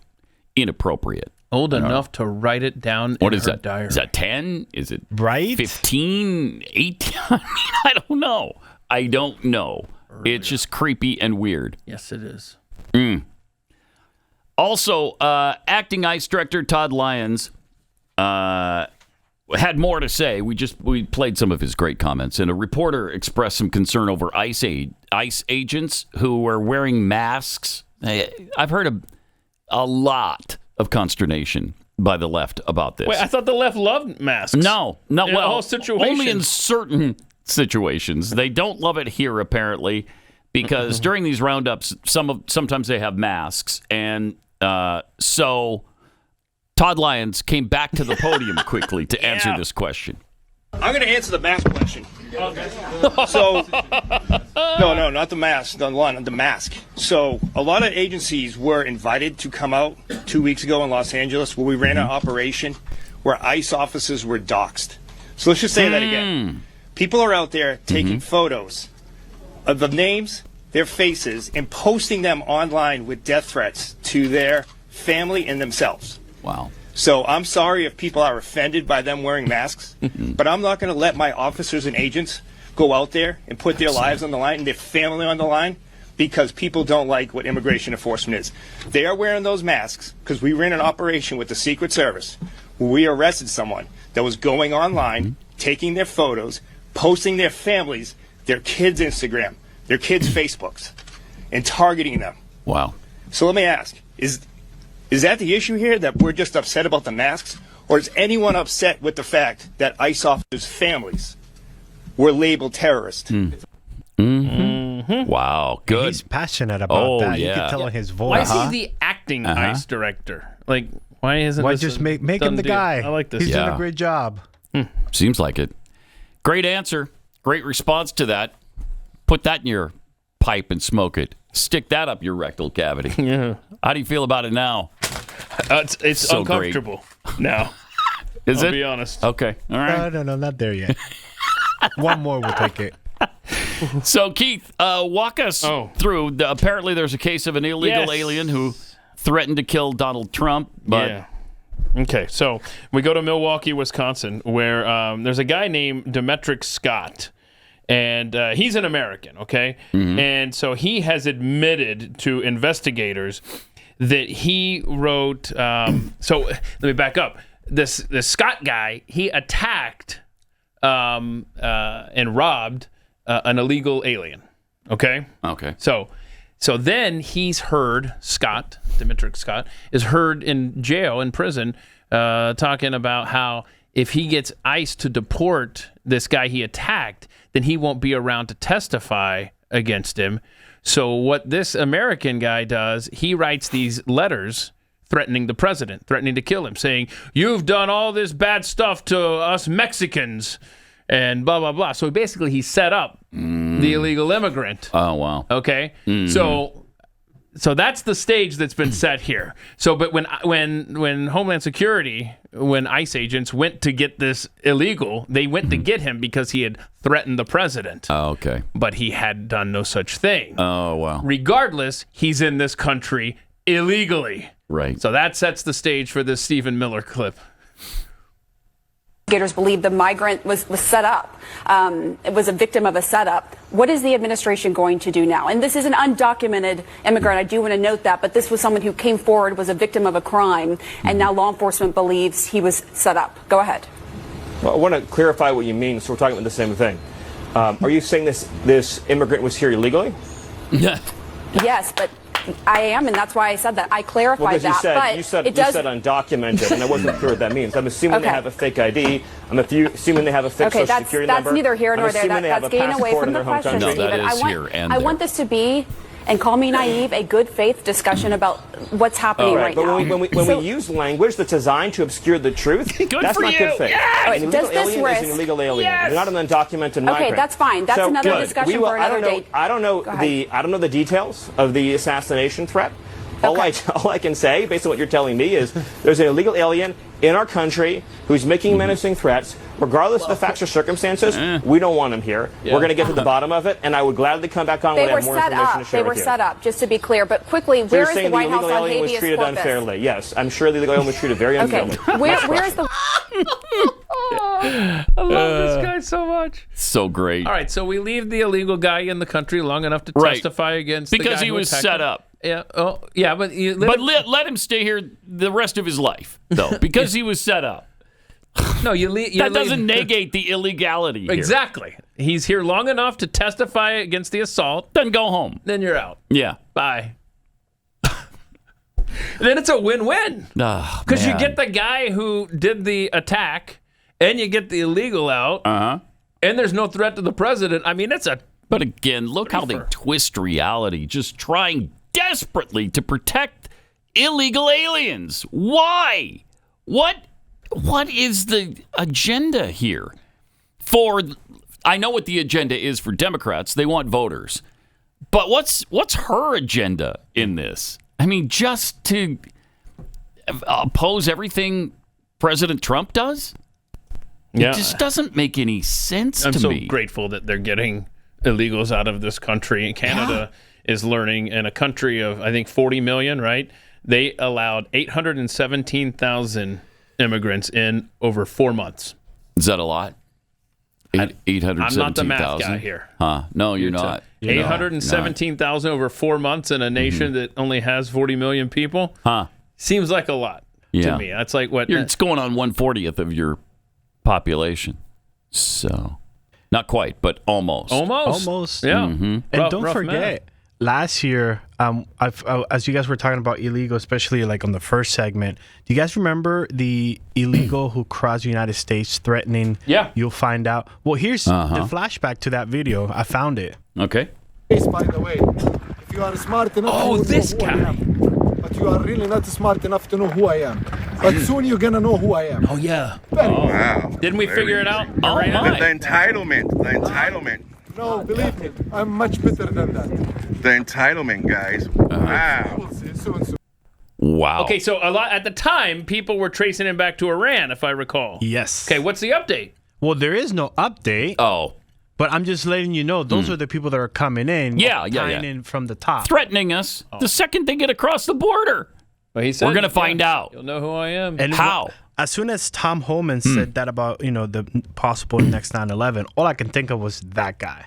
[SPEAKER 2] inappropriate.
[SPEAKER 7] Old enough to write it down
[SPEAKER 2] What
[SPEAKER 7] in
[SPEAKER 2] is
[SPEAKER 7] her
[SPEAKER 2] that?
[SPEAKER 7] diary.
[SPEAKER 2] Is that 10? Is it
[SPEAKER 8] right?
[SPEAKER 2] 15? 18? I mean, I don't know. It's just creepy and weird.
[SPEAKER 7] Yes, it is.
[SPEAKER 2] Also, acting ICE director Todd Lyons had more to say. We played some of his great comments, and a reporter expressed some concern over ICE agents who were wearing masks. I've heard a lot of consternation by the left about this.
[SPEAKER 7] Wait, I thought the left loved masks.
[SPEAKER 2] No, not well.
[SPEAKER 7] All situations.
[SPEAKER 2] Only in certain situations. They don't love it here, apparently, because during these roundups, sometimes they have masks, and so Todd Lyons came back to the podium quickly to answer this question.
[SPEAKER 16] I'm going to answer the mask question. So, no, not the mask, the mask. So, a lot of agencies were invited to come out 2 weeks ago in Los Angeles where we ran an operation where ICE officers were doxxed. So, let's just say that again. People are out there taking photos of the names, their faces, and posting them online with death threats to their family and themselves.
[SPEAKER 2] Wow.
[SPEAKER 16] So I'm sorry if people are offended by them wearing masks, but I'm not going to let my officers and agents go out there and put their lives on the line and their family on the line because people don't like what immigration enforcement is. They are wearing those masks because we ran an operation with the Secret Service where we arrested someone that was going online, taking their photos, posting their families, their kids' Instagram, their kids' Facebooks, and targeting them.
[SPEAKER 2] Wow.
[SPEAKER 16] So let me ask, is that the issue here, that we're just upset about the masks? Or is anyone upset with the fact that ICE officers' families were labeled terrorists?
[SPEAKER 2] Wow, good.
[SPEAKER 8] He's passionate about that.
[SPEAKER 2] Yeah.
[SPEAKER 8] You can tell in his voice.
[SPEAKER 7] Why is he the acting ICE director? Like, why isn't
[SPEAKER 8] Why
[SPEAKER 7] this
[SPEAKER 8] just
[SPEAKER 7] a
[SPEAKER 8] make him
[SPEAKER 7] done
[SPEAKER 8] the
[SPEAKER 7] deal?
[SPEAKER 8] guy?
[SPEAKER 7] I like this.
[SPEAKER 8] He's doing a great job.
[SPEAKER 2] Seems like it. Great answer. Great response to that. Put that in your pipe and smoke it. Stick that up your rectal cavity.
[SPEAKER 7] Yeah.
[SPEAKER 2] How do you feel about it now?
[SPEAKER 7] It's so uncomfortable now. I'll be honest.
[SPEAKER 2] Okay. All right.
[SPEAKER 8] No, not there yet. One more, we'll take it.
[SPEAKER 2] So, Keith, walk us through. Apparently, there's a case of an illegal alien who threatened to kill Donald Trump. But
[SPEAKER 7] Okay, so we go to Milwaukee, Wisconsin, where there's a guy named Demetric Scott. And he's an American, okay? Mm-hmm. And so he has admitted to investigators that he wrote... so let me back up. This Scott guy, he attacked and robbed an illegal alien, okay?
[SPEAKER 2] Okay.
[SPEAKER 7] So then he's heard, Demetric Scott, is heard in jail, in prison, talking about how if he gets ICE to deport this guy he attacked, then he won't be around to testify against him. So what this American guy does, he writes these letters threatening the president, threatening to kill him, saying, "You've done all this bad stuff to us Mexicans," and blah, blah, blah. So basically he set up the illegal immigrant.
[SPEAKER 2] Oh, wow.
[SPEAKER 7] Okay? Mm-hmm. So that's the stage that's been set here. So, but when Homeland Security, when ICE agents went to get this illegal, they went to get him because he had threatened the president.
[SPEAKER 2] Oh, okay.
[SPEAKER 7] But he had done no such thing.
[SPEAKER 2] Oh, wow.
[SPEAKER 7] Regardless, he's in this country illegally.
[SPEAKER 2] Right.
[SPEAKER 7] So that sets the stage for this Stephen Miller clip.
[SPEAKER 18] Investigators believe the migrant was set up. It was a victim of a setup. What is the administration going to do now? And this is an undocumented immigrant. I do want to note that. But this was someone who came forward, was a victim of a crime, and now law enforcement believes he was set up. Go ahead.
[SPEAKER 16] Well, I want to clarify what you mean, so we're talking about the same thing. Are you saying this immigrant was here illegally?
[SPEAKER 2] Yeah.
[SPEAKER 18] Yes, but I am, and that's why I said that. I clarified
[SPEAKER 16] that.
[SPEAKER 18] But
[SPEAKER 16] you said undocumented, and I wasn't clear what that means. I'm assuming they have a fake ID. I'm assuming they have a fake social security number.
[SPEAKER 18] That's neither here nor there. That's getting away from the question,
[SPEAKER 2] No,
[SPEAKER 18] Stephen.
[SPEAKER 2] that is here and
[SPEAKER 18] I want this to be, and call me naive, a good faith discussion about what's happening right now.
[SPEAKER 16] But when we use language that's designed to obscure the truth, that's not good faith.
[SPEAKER 18] Yes!
[SPEAKER 16] An illegal alien is an illegal alien.
[SPEAKER 18] Yes!
[SPEAKER 16] They're not an undocumented migrant.
[SPEAKER 18] Okay, that's fine. That's another discussion for another day.
[SPEAKER 16] I don't know the details of the assassination threat. All I can say, based on what you're telling me, is there's an illegal alien in our country who's making menacing threats. Regardless of the facts or circumstances, we don't want him here. Yeah. We're going to get to the bottom of it, and I would gladly come back on when I have more information to share with you.
[SPEAKER 18] They were set up, just to be clear. But quickly, where is the White House on habeas corpus?
[SPEAKER 16] The illegal alien was treated unfairly. Yes, I'm sure the illegal alien was treated very unfairly.
[SPEAKER 18] Okay, where is the...
[SPEAKER 7] I love this guy so much.
[SPEAKER 2] So great.
[SPEAKER 7] All right, so we leave the illegal guy in the country long enough to testify against the guy
[SPEAKER 2] because he was set up.
[SPEAKER 7] Yeah. Oh, yeah, but
[SPEAKER 2] let him stay here the rest of his life, though, because he was set up.
[SPEAKER 7] No,
[SPEAKER 2] that doesn't negate the illegality here.
[SPEAKER 7] Exactly. He's here long enough to testify against the assault.
[SPEAKER 2] Then go home.
[SPEAKER 7] Then you're out.
[SPEAKER 2] Yeah.
[SPEAKER 7] Bye. Then it's a win-win. Because you get the guy who did the attack, and you get the illegal out, and there's no threat to the president. I mean, it's a...
[SPEAKER 2] But again, look how they twist reality, just trying desperately to protect illegal aliens. Why? What is the agenda here? I know what the agenda is for Democrats. They want voters. But what's her agenda in this? I mean, just to oppose everything President Trump does?
[SPEAKER 7] Yeah.
[SPEAKER 2] It just doesn't make any sense to me.
[SPEAKER 7] I'm so grateful that they're getting illegals out of this country. Canada is learning, in a country of, I think, 40 million, right? They allowed 817,000 immigrants in over 4 months.
[SPEAKER 2] Is that a lot? 817,000?
[SPEAKER 7] I'm not the math guy here.
[SPEAKER 2] No, you're not.
[SPEAKER 7] 817,000 over 4 months in a nation that only has 40 million people? Seems like a lot to me. That's like what...
[SPEAKER 2] It's going on 1/40th of your population. So, not quite, but almost.
[SPEAKER 7] Almost. Yeah.
[SPEAKER 2] Mm-hmm.
[SPEAKER 8] And don't forget, last year, as you guys were talking about illegal, especially like on the first segment, do you guys remember the illegal who crossed the United States threatening?
[SPEAKER 7] Yeah.
[SPEAKER 8] You'll find out. Well, here's the flashback to that video. I found it.
[SPEAKER 2] Okay.
[SPEAKER 19] By the way, if you are smart enough,
[SPEAKER 7] this guy.
[SPEAKER 19] But you are really not smart enough to know who I am. But soon you're gonna know who I am.
[SPEAKER 7] Oh yeah.
[SPEAKER 20] Wow.
[SPEAKER 7] Didn't we figure it out?
[SPEAKER 20] The entitlement.
[SPEAKER 19] No, believe me, I'm much better than that.
[SPEAKER 20] The entitlement guys. Wow.
[SPEAKER 2] Wow.
[SPEAKER 7] Okay, so a lot at the time, people were tracing him back to Iran, if I recall.
[SPEAKER 8] Yes.
[SPEAKER 7] Okay, what's the update?
[SPEAKER 8] Well, there is no update.
[SPEAKER 2] Oh.
[SPEAKER 8] But I'm just letting you know, those are the people that are coming in. Tying in from the top.
[SPEAKER 2] Threatening us the second they get across the border.
[SPEAKER 7] Well, he said,
[SPEAKER 2] we're going to find out.
[SPEAKER 7] You'll know who I am.
[SPEAKER 8] And
[SPEAKER 2] how?
[SPEAKER 8] As soon as Tom Homan said that about, the possible next 9/11, all I can think of was that guy.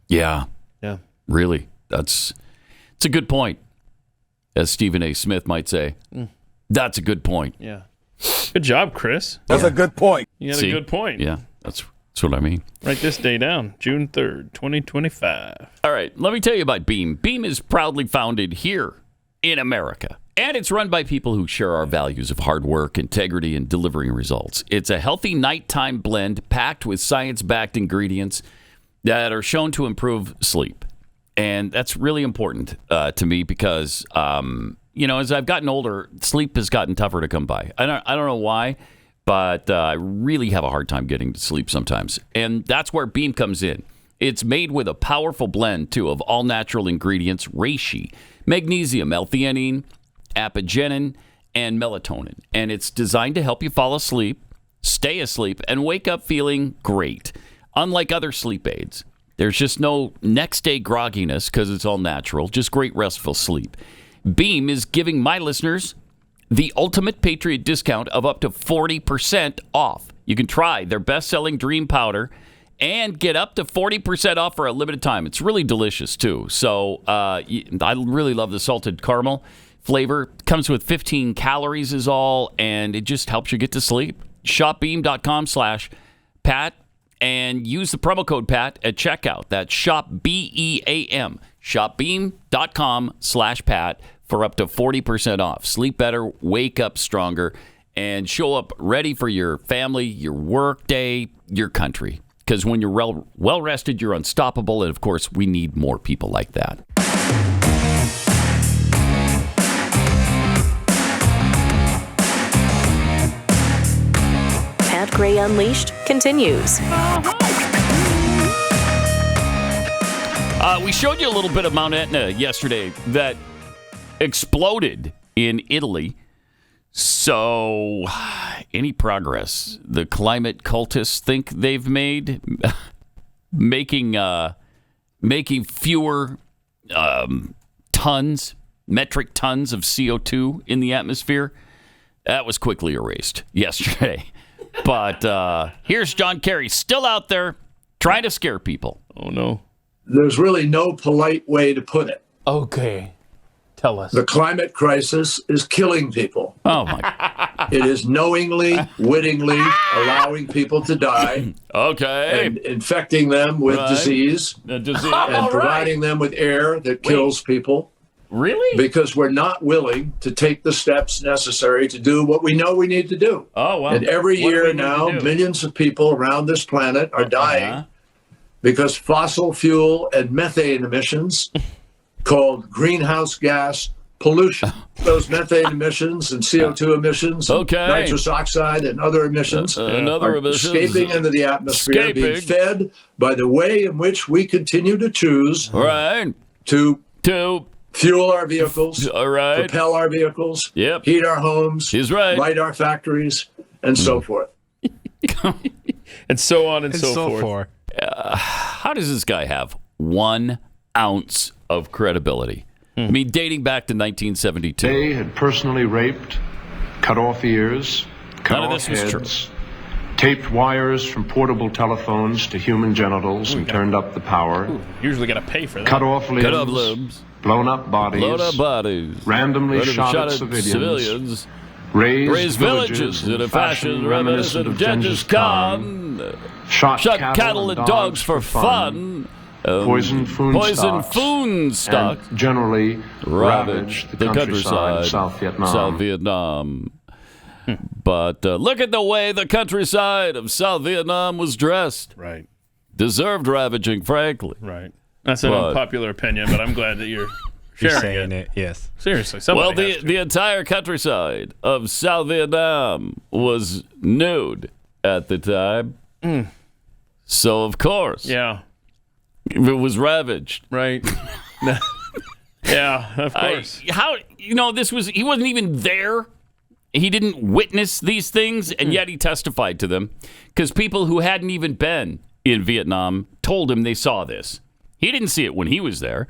[SPEAKER 2] Yeah.
[SPEAKER 7] Yeah.
[SPEAKER 2] Really. It's a good point. As Stephen A. Smith might say. That's a good point.
[SPEAKER 7] Yeah. Good job, Chris.
[SPEAKER 20] That's a good point.
[SPEAKER 7] You had a good point.
[SPEAKER 2] Yeah, that's what I mean.
[SPEAKER 7] Write this day down, June 3rd, 2025.
[SPEAKER 2] All right, let me tell you about Beam. Beam is proudly founded here in America, and it's run by people who share our values of hard work, integrity, and delivering results. It's a healthy nighttime blend packed with science-backed ingredients that are shown to improve sleep. And that's really important to me because, as I've gotten older, sleep has gotten tougher to come by. I don't know why, but I really have a hard time getting to sleep sometimes. And that's where Beam comes in. It's made with a powerful blend, too, of all-natural ingredients, reishi, magnesium, L-theanine, apigenin, and melatonin. And it's designed to help you fall asleep, stay asleep, and wake up feeling great. Unlike other sleep aids, there's just no next-day grogginess because it's all natural, just great restful sleep. Beam is giving my listeners the ultimate Patriot discount of up to 40% off. You can try their best-selling Dream Powder and get up to 40% off for a limited time. It's really delicious, too. So I really love the salted caramel flavor. Comes with 15 calories is all, and it just helps you get to sleep. ShopBeam.com/Pat. And use the promo code Pat at checkout. That's shop BEAM. ShopBeam.com/Pat for up to 40% off. Sleep better, wake up stronger, and show up ready for your family, your work day, your country. Because when you're well rested, you're unstoppable. And of course, we need more people like that.
[SPEAKER 1] Pat Gray Unleashed continues.
[SPEAKER 2] We showed you a little bit of Mount Etna yesterday that exploded in Italy. So, any progress the climate cultists think they've made, making fewer metric tons of CO2 in the atmosphere, that was quickly erased yesterday. But here's John Kerry still out there trying to scare people.
[SPEAKER 7] Oh, no.
[SPEAKER 21] There's really no polite way to put it.
[SPEAKER 7] Okay. Tell us.
[SPEAKER 21] The climate crisis is killing people.
[SPEAKER 2] Oh, my.
[SPEAKER 21] It is knowingly, wittingly allowing people to die.
[SPEAKER 2] Okay.
[SPEAKER 21] And infecting them with disease.
[SPEAKER 2] And
[SPEAKER 21] providing them with air that kills people.
[SPEAKER 2] Really?
[SPEAKER 21] Because we're not willing to take the steps necessary to do what we know we need to do.
[SPEAKER 2] Oh, wow.
[SPEAKER 21] And every year now, millions of people around this planet are dying because fossil fuel and methane emissions, called greenhouse gas pollution, those methane emissions and CO2 emissions, nitrous oxide and other emissions, are escaping into the atmosphere, being fed by the way in which we continue to choose to fuel our vehicles, propel our vehicles, heat our homes, light our factories, and so forth.
[SPEAKER 7] And so on and so forth.
[SPEAKER 2] How does this guy have 1 ounce of credibility? I mean, dating back to 1972.
[SPEAKER 22] They had personally raped, cut off ears, cut off heads, taped wires from portable telephones to human genitals and turned up the power.
[SPEAKER 7] Usually got to pay for that.
[SPEAKER 22] Cut off limbs, blown up bodies, randomly shot at civilians, razed villages in a fashion reminiscent of Genghis Khan, shot cattle and dogs for fun, poisoned food stock, and generally ravaged the countryside of South
[SPEAKER 2] Vietnam. But look at the way the countryside of South Vietnam was dressed.
[SPEAKER 7] Right.
[SPEAKER 2] Deserved ravaging, frankly.
[SPEAKER 7] Right. That's an unpopular opinion, but I'm glad that you're sharing it.
[SPEAKER 8] Yes.
[SPEAKER 7] Seriously.
[SPEAKER 2] Well, the entire countryside of South Vietnam was nude at the time. So, of course.
[SPEAKER 7] Yeah.
[SPEAKER 2] It was ravaged.
[SPEAKER 7] Right. Yeah, of course.
[SPEAKER 2] He wasn't even there. He didn't witness these things, and yet he testified to them because people who hadn't even been in Vietnam told him they saw this. He didn't see it when he was there.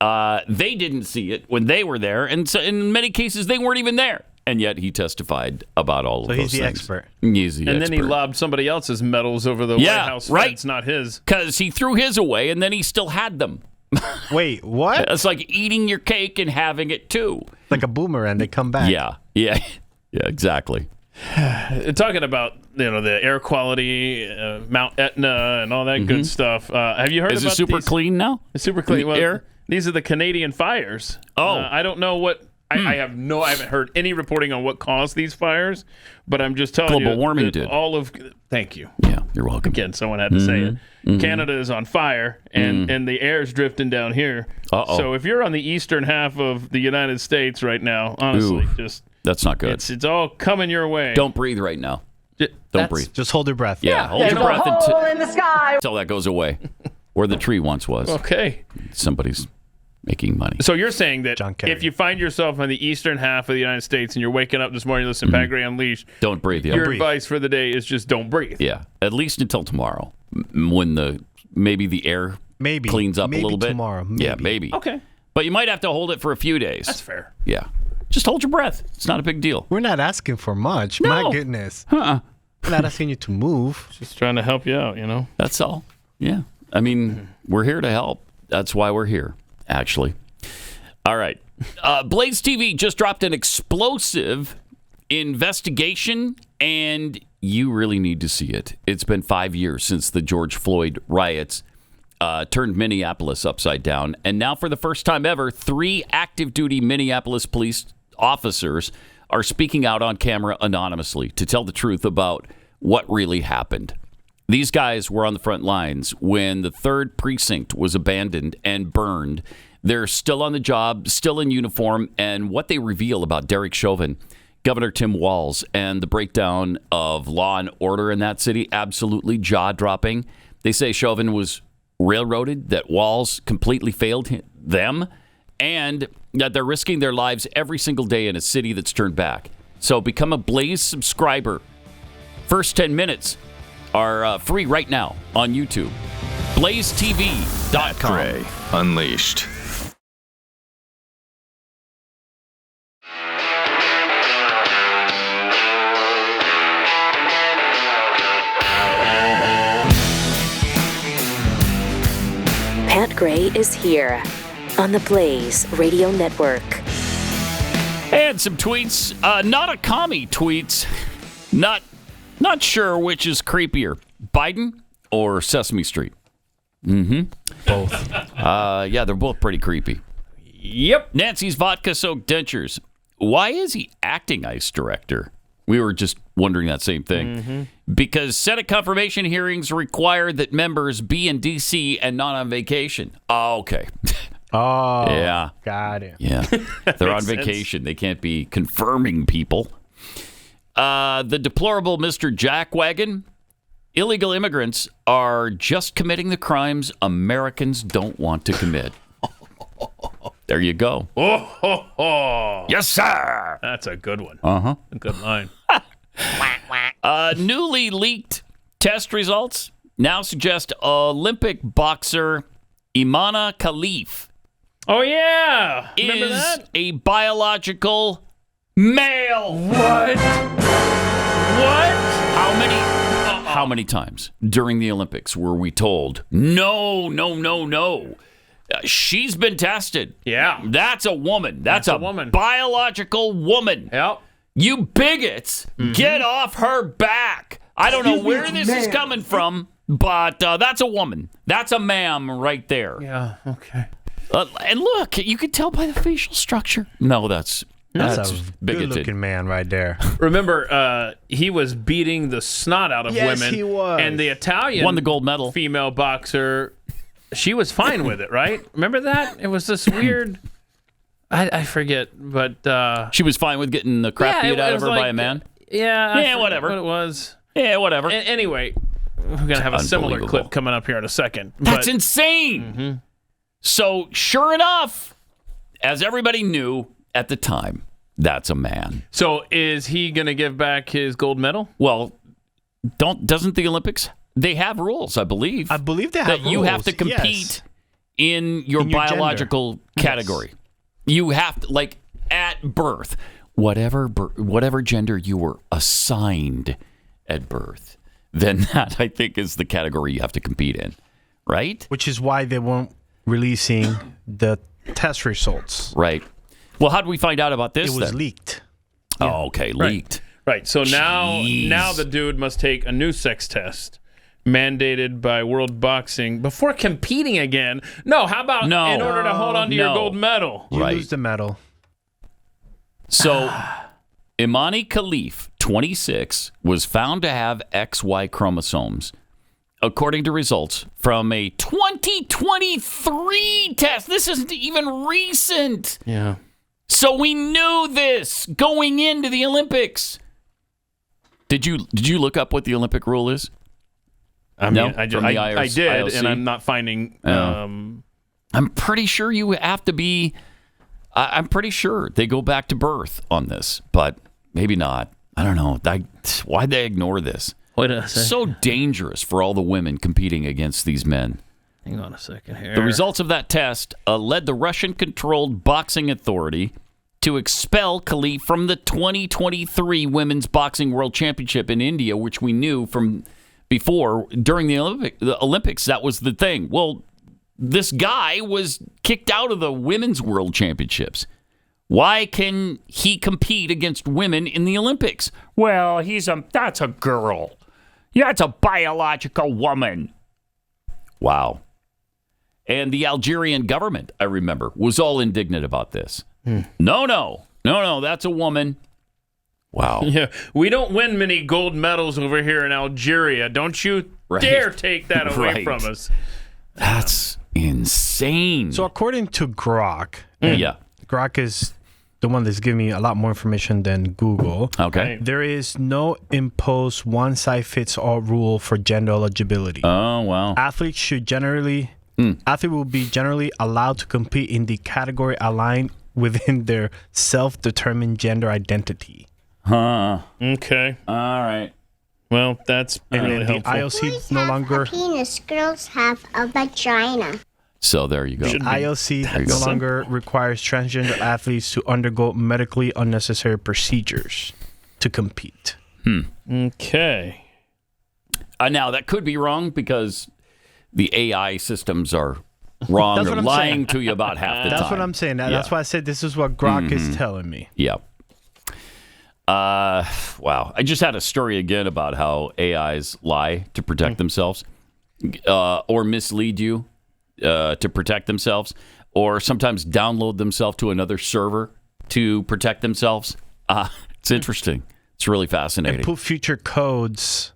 [SPEAKER 2] They didn't see it when they were there, and so in many cases they weren't even there. And yet he testified about all of those things.
[SPEAKER 8] So he's the expert.
[SPEAKER 2] He's the expert.
[SPEAKER 7] And then he lobbed somebody else's medals over the White House fence, not his.
[SPEAKER 2] Because he threw his away, and then he still had them.
[SPEAKER 8] Wait, what?
[SPEAKER 2] It's like eating your cake and having it too.
[SPEAKER 8] Like a boomerang, they come back.
[SPEAKER 2] Yeah, exactly.
[SPEAKER 7] Talking about the air quality, Mount Etna, and all that good stuff. Have you heard about
[SPEAKER 2] it super clean now?
[SPEAKER 7] It's super clean. Well,
[SPEAKER 2] air?
[SPEAKER 7] These are the Canadian fires.
[SPEAKER 2] Oh.
[SPEAKER 7] I don't know what. I haven't heard any reporting on what caused these fires, but I'm just telling you.
[SPEAKER 2] Global warming did.
[SPEAKER 7] Thank you.
[SPEAKER 2] Yeah, you're welcome.
[SPEAKER 7] Again, someone had to say it. Mm-hmm. Canada is on fire, and the air's drifting down here.
[SPEAKER 2] Uh-oh.
[SPEAKER 7] So if you're on the eastern half of the United States right now, honestly,
[SPEAKER 2] that's not good.
[SPEAKER 7] It's all coming your way.
[SPEAKER 2] Don't breathe right now. Don't breathe.
[SPEAKER 8] Just hold your breath.
[SPEAKER 2] Yeah, hold your breath until that goes away. Where the tree once was.
[SPEAKER 7] Okay.
[SPEAKER 2] Somebody's making money.
[SPEAKER 7] So you're saying that
[SPEAKER 8] Kerry.
[SPEAKER 7] if you find yourself on the eastern half of the United States and you're waking up this morning listening to Pat Gray Unleashed,
[SPEAKER 2] don't breathe. Yeah.
[SPEAKER 7] Your advice for the day is just don't breathe.
[SPEAKER 2] Yeah, at least until tomorrow, when maybe the air cleans up a little bit.
[SPEAKER 8] Tomorrow.
[SPEAKER 2] Yeah, maybe.
[SPEAKER 7] Okay.
[SPEAKER 2] But you might have to hold it for a few days.
[SPEAKER 7] That's fair.
[SPEAKER 2] Yeah. Just hold your breath. It's not a big deal.
[SPEAKER 8] We're not asking for much.
[SPEAKER 2] No.
[SPEAKER 8] My goodness.
[SPEAKER 2] We're
[SPEAKER 8] not asking you to move.
[SPEAKER 7] Just trying to help you out,
[SPEAKER 2] That's all. Yeah. I mean, we're here to help. That's why we're here, actually. All right. Blaze TV just dropped an explosive investigation, and you really need to see it. It's been 5 years since the George Floyd riots turned Minneapolis upside down. And now, for the first time ever, 3 active-duty Minneapolis police officers are speaking out on camera anonymously to tell the truth about what really happened. These guys were on the front lines when the 3rd precinct was abandoned and burned. They're still on the job, still in uniform, and what they reveal about Derek Chauvin, Governor Tim Walz, and the breakdown of law and order in that city, absolutely jaw-dropping. They say Chauvin was railroaded, that Walz completely failed them, and that they're risking their lives every single day in a city that's turned back. So become a Blaze subscriber. First 10 minutes are free right now on YouTube. BlazeTV.com.
[SPEAKER 3] Gray Unleashed.
[SPEAKER 1] Pat Gray is here on the Blaze Radio Network.
[SPEAKER 2] And some tweets. Not a commie tweets. Not sure which is creepier, Biden or Sesame Street.
[SPEAKER 8] Both.
[SPEAKER 2] Yeah, they're both pretty creepy.
[SPEAKER 7] Yep.
[SPEAKER 2] Nancy's vodka-soaked dentures. Why is he acting ICE director? We were just wondering that same thing. Because Senate confirmation hearings require that members be in D.C. and not on vacation. Oh, okay.
[SPEAKER 8] Oh,
[SPEAKER 2] yeah.
[SPEAKER 8] Got it.
[SPEAKER 2] Yeah. They're on vacation. They can't be confirming people. The deplorable Mr. Jackwagon. Illegal immigrants are just committing the crimes Americans don't want to commit. There you go. Yes, sir.
[SPEAKER 7] That's a good one.
[SPEAKER 2] Uh-huh.
[SPEAKER 7] A good line.
[SPEAKER 2] Newly leaked test results now suggest Olympic boxer Imane Khelif
[SPEAKER 7] Oh, yeah. Remember
[SPEAKER 2] is
[SPEAKER 7] that?
[SPEAKER 2] a biological male.
[SPEAKER 7] What?
[SPEAKER 2] How many times during the Olympics were we told, no, she's been tested.
[SPEAKER 7] Yeah.
[SPEAKER 2] That's a woman. That's a
[SPEAKER 7] woman.
[SPEAKER 2] Biological woman.
[SPEAKER 7] Yep.
[SPEAKER 2] You bigots, get off her back. I don't know where this is coming from, but that's a woman. That's a ma'am right there.
[SPEAKER 7] Yeah, okay.
[SPEAKER 2] And look, you can tell by the facial structure. No, that's
[SPEAKER 8] a
[SPEAKER 2] bigoted.
[SPEAKER 8] good-looking man right there.
[SPEAKER 7] Remember, he was beating the snot out of women.
[SPEAKER 8] Yes, he was.
[SPEAKER 7] And the Italian
[SPEAKER 2] won the gold medal.
[SPEAKER 7] Female boxer, she was fine with it, right? Remember that? It was this weird... I forget, but...
[SPEAKER 2] she was fine with getting the crap beat out of her by a man?
[SPEAKER 7] Yeah,
[SPEAKER 2] whatever.
[SPEAKER 7] What it was.
[SPEAKER 2] Yeah, whatever.
[SPEAKER 7] Anyway, we're going to have a similar clip coming up here in a second.
[SPEAKER 2] That's insane. So, sure enough, as everybody knew at the time, that's a man.
[SPEAKER 7] So is he going to give back his gold medal?
[SPEAKER 2] Well, doesn't the Olympics, they have rules, I believe.
[SPEAKER 8] I believe they have
[SPEAKER 2] that
[SPEAKER 8] rules.
[SPEAKER 2] you have to compete in your biological category. Yes. You have to, like, at birth, whatever gender you were assigned at birth, then that, I think, is the category you have to compete in, right?
[SPEAKER 8] Which is why they weren't releasing the test results.
[SPEAKER 2] Right. Well, how did we find out about this?
[SPEAKER 8] It was leaked.
[SPEAKER 2] Oh, okay, leaked.
[SPEAKER 7] Right. So now the dude must take a new sex test mandated by World Boxing before competing again. No, how about in order to hold on to your gold medal?
[SPEAKER 8] You lose the medal.
[SPEAKER 2] So, Imane Khelif, 26, was found to have XY chromosomes, according to results from a 2023 test. This isn't even recent.
[SPEAKER 7] Yeah.
[SPEAKER 2] So we knew this going into the Olympics. Did you look up what the Olympic rule is?
[SPEAKER 7] I mean, I did, IOC? And I'm not finding.
[SPEAKER 2] I'm pretty sure you have to be. I'm pretty sure they go back to birth on this, but maybe not. I don't know. Why'd they ignore this?
[SPEAKER 7] Wait a second.
[SPEAKER 2] So dangerous for all the women competing against these men.
[SPEAKER 7] Hang on a second here.
[SPEAKER 2] The results of that test led the Russian-controlled boxing authority to expel Khelif from the 2023 Women's Boxing World Championship in India, which we knew from before. During the Olympics, that was the thing. Well, this guy was kicked out of the Women's World Championships. Why can he compete against women in the Olympics? Well, that's a girl. Yeah, it's a biological woman. Wow. And the Algerian government, I remember, was all indignant about this. No, that's a woman. Wow.
[SPEAKER 7] Yeah, we don't win many gold medals over here in Algeria. Don't you dare take that away from us.
[SPEAKER 2] That's insane.
[SPEAKER 8] So according to Grok, Grok is the one that's giving me a lot more information than Google.
[SPEAKER 2] Okay.
[SPEAKER 8] There is no imposed one-size-fits-all rule for gender eligibility.
[SPEAKER 2] Oh, wow.
[SPEAKER 8] Athletes will be generally allowed to compete in the category aligned within their self-determined gender identity.
[SPEAKER 2] Huh.
[SPEAKER 7] Okay.
[SPEAKER 2] All right.
[SPEAKER 7] Well, that's really helpful.
[SPEAKER 8] The IOC no longer...
[SPEAKER 3] penis. Girls have a vagina.
[SPEAKER 2] So there you go.
[SPEAKER 8] IOC no longer requires transgender athletes to undergo medically unnecessary procedures to compete.
[SPEAKER 7] Okay.
[SPEAKER 2] Now, that could be wrong because the AI systems are wrong or lying to you about half the time.
[SPEAKER 8] That's what I'm saying. That's why I said this is what Grok is telling me.
[SPEAKER 2] Yeah. Wow. I just had a story again about how AIs lie to protect themselves or mislead you to protect themselves, or sometimes download themselves to another server to protect themselves. It's interesting. It's really fascinating.
[SPEAKER 8] And put future codes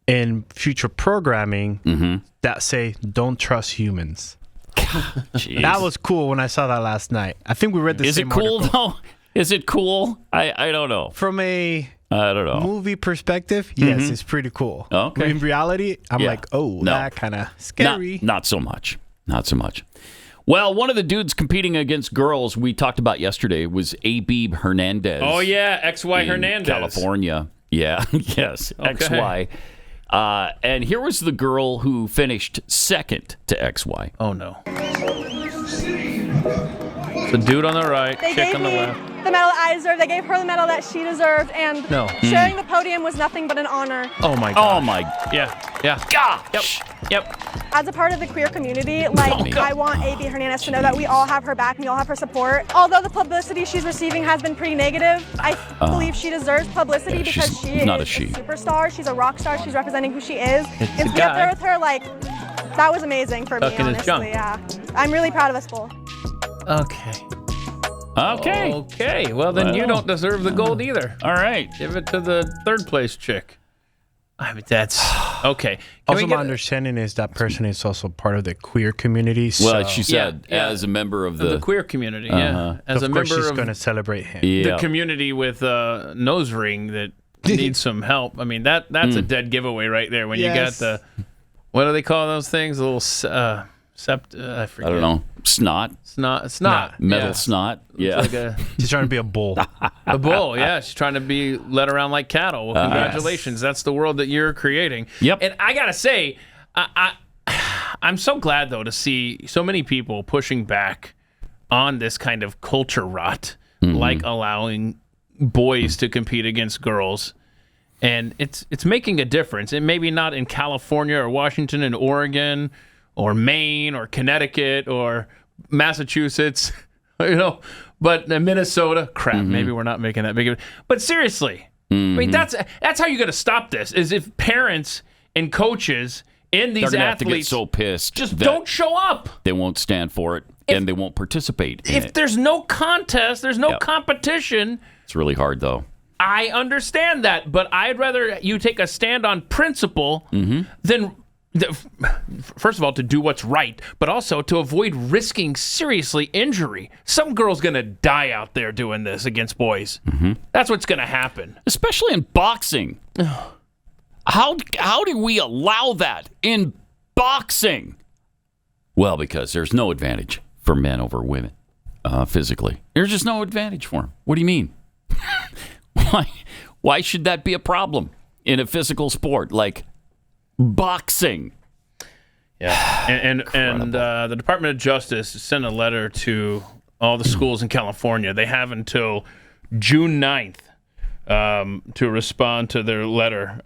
[SPEAKER 8] in future programming that say, don't trust humans. That was cool when I saw that last night. I think we read the same article.
[SPEAKER 2] Is it cool, though? Is it cool? I don't know.
[SPEAKER 8] From a
[SPEAKER 2] movie
[SPEAKER 8] perspective, yes, it's pretty cool.
[SPEAKER 2] Okay.
[SPEAKER 8] In reality, I'm like, that kind of scary.
[SPEAKER 2] Not so much. Not so much. Well, one of the dudes competing against girls we talked about yesterday was Abib Hernandez.
[SPEAKER 7] Oh, yeah, XY Hernandez.
[SPEAKER 2] California. Yeah, yes,
[SPEAKER 7] okay.
[SPEAKER 2] XY. And here was the girl who finished second to XY.
[SPEAKER 7] Oh, no. The dude on the right, chick on the left.
[SPEAKER 4] The medal I deserved. They gave her the medal that she deserved, and sharing the podium was nothing but an honor.
[SPEAKER 7] Oh my God.
[SPEAKER 2] Oh my.
[SPEAKER 7] Yeah.
[SPEAKER 2] Gosh.
[SPEAKER 7] Yep.
[SPEAKER 4] As a part of the queer community, I want A.B. Hernandez to know that we all have her back and we all have her support. Although the publicity she's receiving has been pretty negative, I believe she deserves publicity because she is a superstar. She's a rock star. She's representing who she is. And to be up there with her, that was amazing for me, honestly. Yeah. I'm really proud of us both.
[SPEAKER 7] Okay. Well, then you don't deserve the gold either.
[SPEAKER 2] All right.
[SPEAKER 7] Give it to the third place chick. I mean, that's okay.
[SPEAKER 8] Also, my understanding is that person is also part of the queer community.
[SPEAKER 2] Well, she said as a member of the
[SPEAKER 7] queer community. Yeah, as a member
[SPEAKER 8] she's going to celebrate him.
[SPEAKER 7] The community with a nose ring that needs some help. I mean, that's a dead giveaway right there. When you got the what do they call those things? A little I forget.
[SPEAKER 2] I don't know. Snot.
[SPEAKER 7] Snot.
[SPEAKER 2] Metal snot. Yeah.
[SPEAKER 8] She's trying to be a bull.
[SPEAKER 7] A bull, yeah. She's trying to be led around like cattle. Well, congratulations. Yes. That's the world that you're creating.
[SPEAKER 2] Yep.
[SPEAKER 7] And I got to say, I'm so glad, though, to see so many people pushing back on this kind of culture rot, like allowing boys to compete against girls. And it's making a difference. And maybe not in California or Washington and Oregon or Maine or Connecticut or Massachusetts, but Minnesota, crap, maybe we're not making that big of a... But seriously, I mean, that's how you're going to stop this, is if parents and coaches and these athletes
[SPEAKER 2] have to get so pissed
[SPEAKER 7] just don't show up.
[SPEAKER 2] They won't stand for it, and they won't participate in it.
[SPEAKER 7] If there's no contest, there's no competition.
[SPEAKER 2] It's really hard, though.
[SPEAKER 7] I understand that, but I'd rather you take a stand on principle than... First of all, to do what's right, but also to avoid risking seriously injury. Some girl's going to die out there doing this against boys. That's what's going to happen.
[SPEAKER 2] Especially in boxing. How do we allow that in boxing? Well, because there's no advantage for men over women physically. There's just no advantage for them. What do you mean? Why should that be a problem in a physical sport like boxing?
[SPEAKER 7] Yeah, and the Department of Justice sent a letter to all the schools in California. They have until June 9th to respond to their letter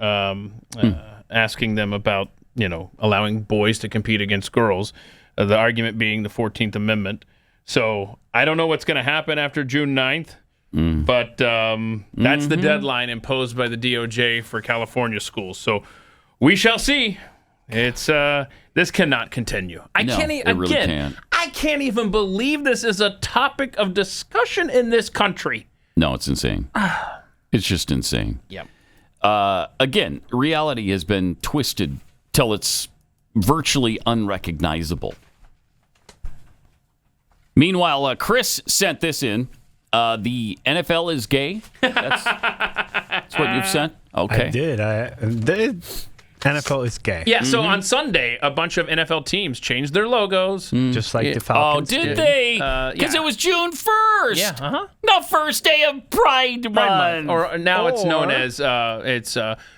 [SPEAKER 7] asking them about, allowing boys to compete against girls, the argument being the 14th Amendment. So I don't know what's going to happen after June 9th, but that's the deadline imposed by the DOJ for California schools. So we shall see. It's this cannot continue. I can't even believe this is a topic of discussion in this country.
[SPEAKER 2] No, it's insane. It's just insane.
[SPEAKER 7] Yep.
[SPEAKER 2] Again, reality has been twisted till it's virtually unrecognizable. Meanwhile, Chris sent this in. The NFL is gay. That's what you've sent? Okay.
[SPEAKER 8] I did. NFL is gay.
[SPEAKER 7] Yeah, so on Sunday, a bunch of NFL teams changed their logos.
[SPEAKER 8] Just like the Falcons
[SPEAKER 2] did. They? Because it was June 1st.
[SPEAKER 7] Yeah,
[SPEAKER 2] the first day of Pride Month.
[SPEAKER 7] Or now it's known as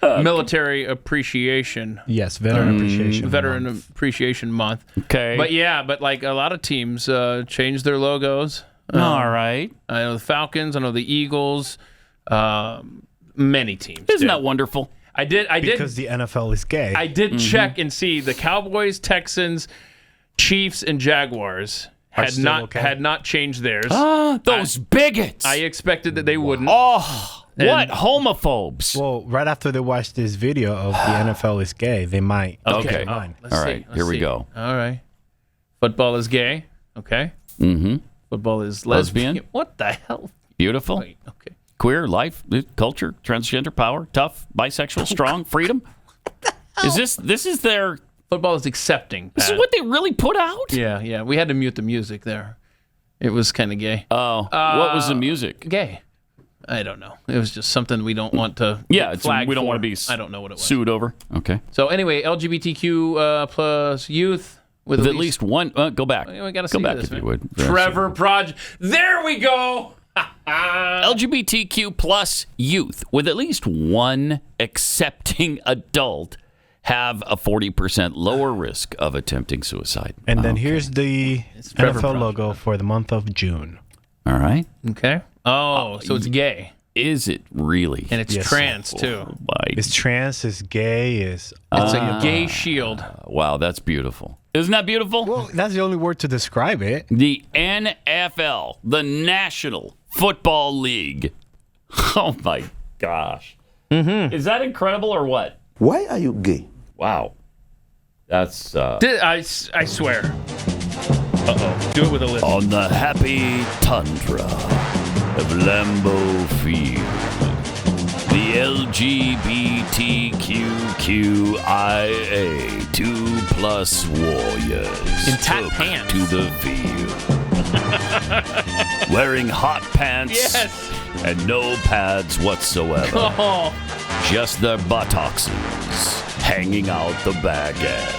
[SPEAKER 7] Military Appreciation.
[SPEAKER 8] Yes, Veteran
[SPEAKER 7] Appreciation Month.
[SPEAKER 2] Okay.
[SPEAKER 7] But like a lot of teams changed their logos.
[SPEAKER 2] All right.
[SPEAKER 7] I know the Falcons. I know the Eagles. Many teams.
[SPEAKER 2] Isn't that wonderful?
[SPEAKER 7] I did
[SPEAKER 8] because the NFL is gay.
[SPEAKER 7] I did check and see the Cowboys, Texans, Chiefs, and Jaguars had not changed theirs.
[SPEAKER 2] Those bigots!
[SPEAKER 7] I expected that they wouldn't.
[SPEAKER 2] Oh, what homophobes!
[SPEAKER 8] Well, right after they watch this video of the NFL is gay, they might.
[SPEAKER 2] Okay. All right. Here we go.
[SPEAKER 7] All right. Football is gay. Okay. Football is lesbian. What the hell?
[SPEAKER 2] Beautiful.
[SPEAKER 7] Wait, okay.
[SPEAKER 2] Queer, life, culture, transgender, power, tough, bisexual, strong, freedom. This is their...
[SPEAKER 7] Football is accepting, Pat.
[SPEAKER 2] This is what they really put out?
[SPEAKER 7] Yeah. We had to mute the music there. It was kind of gay.
[SPEAKER 2] Oh. What was the music?
[SPEAKER 7] Gay. I don't know. It was just something we don't want to flag
[SPEAKER 2] we don't want to be
[SPEAKER 7] I don't know what it was.
[SPEAKER 2] Sued over. Okay.
[SPEAKER 7] So anyway, LGBTQ plus youth with
[SPEAKER 2] at least one... go back.
[SPEAKER 7] We got to
[SPEAKER 2] go
[SPEAKER 7] see
[SPEAKER 2] back
[SPEAKER 7] this,
[SPEAKER 2] if
[SPEAKER 7] man.
[SPEAKER 2] you would.
[SPEAKER 7] Trevor Project. There we go!
[SPEAKER 2] LGBTQ plus youth with at least one accepting adult have a 40% lower risk of attempting suicide.
[SPEAKER 8] And then here's the NFL logo for the month of June.
[SPEAKER 2] All right.
[SPEAKER 7] Okay. Oh, so it's gay.
[SPEAKER 2] Is it really?
[SPEAKER 7] And it's trans, too.
[SPEAKER 8] It's trans, it's gay, it's
[SPEAKER 7] a gay shield.
[SPEAKER 2] Wow, that's beautiful. Isn't that beautiful?
[SPEAKER 8] Well, that's the only word to describe it.
[SPEAKER 2] The NFL, the National Football League. Oh, my gosh. Is that incredible or what?
[SPEAKER 20] Why are you gay?
[SPEAKER 2] Wow. That's...
[SPEAKER 7] I swear. Uh-oh. Do it with a list.
[SPEAKER 2] On the happy tundra of Lambeau Field, the LGBTQIA 2+ warriors
[SPEAKER 7] in tight pants
[SPEAKER 2] to the field. Wearing hot pants and no pads whatsoever.
[SPEAKER 7] Oh.
[SPEAKER 2] Just their buttocks hanging out the back end.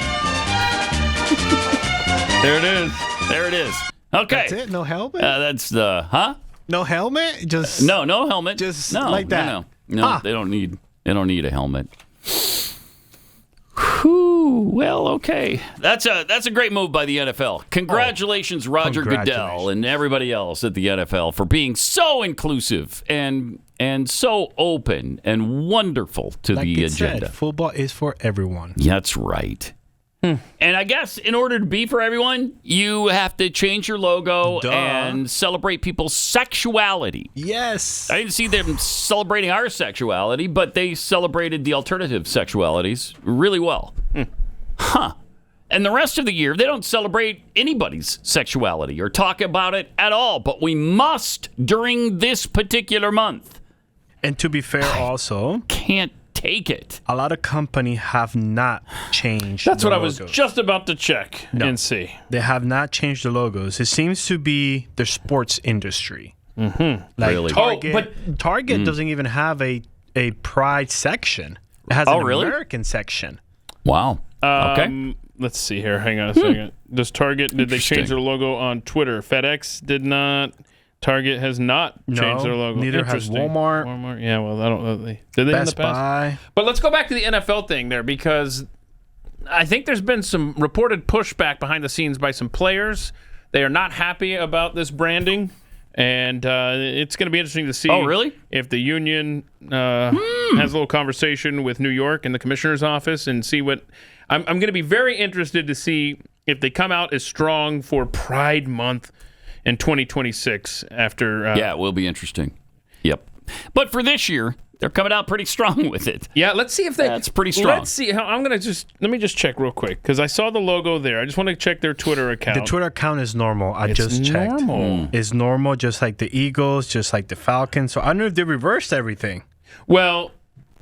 [SPEAKER 7] There it is.
[SPEAKER 2] There it is. Okay.
[SPEAKER 8] That's it? No helmet?
[SPEAKER 2] That's the, huh?
[SPEAKER 8] No helmet? Just
[SPEAKER 2] No helmet.
[SPEAKER 8] Just
[SPEAKER 2] no,
[SPEAKER 8] like that?
[SPEAKER 2] No, they don't need a helmet. Whew, well, okay. That's a great move by the NFL. Congratulations, Roger Goodell and everybody else at the NFL for being so inclusive and so open and wonderful to the agenda.
[SPEAKER 8] Said, football is for everyone.
[SPEAKER 2] That's right. And I guess in order to be for everyone, you have to change your logo and celebrate people's sexuality.
[SPEAKER 8] Yes.
[SPEAKER 2] I didn't see them celebrating our sexuality, but they celebrated the alternative sexualities really well. Huh. And the rest of the year, they don't celebrate anybody's sexuality or talk about it at all, but we must during this particular month.
[SPEAKER 8] And to be fair, also,
[SPEAKER 2] can't take it.
[SPEAKER 8] A lot of companies have not changed.
[SPEAKER 7] That's what
[SPEAKER 8] logos.
[SPEAKER 7] I was just about to check and see.
[SPEAKER 8] They have not changed the logos. It seems to be the sports industry.
[SPEAKER 2] Mm-hmm.
[SPEAKER 8] Like
[SPEAKER 2] really?
[SPEAKER 8] Target doesn't even have a pride section. It has an American section.
[SPEAKER 2] Wow. Okay.
[SPEAKER 7] Let's see here. Hang on a second. Does Target, did they change their logo on Twitter? FedEx did not. Target has not changed their logo.
[SPEAKER 8] Neither has Walmart.
[SPEAKER 7] Yeah, well, I don't know. Did they
[SPEAKER 8] Best
[SPEAKER 7] in the past?
[SPEAKER 8] Buy.
[SPEAKER 7] But let's go back to the NFL thing there, because I think there's been some reported pushback behind the scenes by some players. They are not happy about this branding, and it's going to be interesting to see if the union has a little conversation with New York and the commissioner's office and see what... I'm going to be very interested to see if they come out as strong for Pride Month in 2026 after...
[SPEAKER 2] yeah, it will be interesting. Yep. But for this year, they're coming out pretty strong with it.
[SPEAKER 7] Yeah, let's see if they...
[SPEAKER 2] That's pretty strong.
[SPEAKER 7] Let's see. Let me just check real quick, because I saw the logo there. I just want to check their Twitter account.
[SPEAKER 8] The Twitter account is normal. I just checked.
[SPEAKER 7] Normal.
[SPEAKER 8] It's normal, just like the Eagles, just like the Falcons. So I don't know if they reversed everything.
[SPEAKER 7] Well,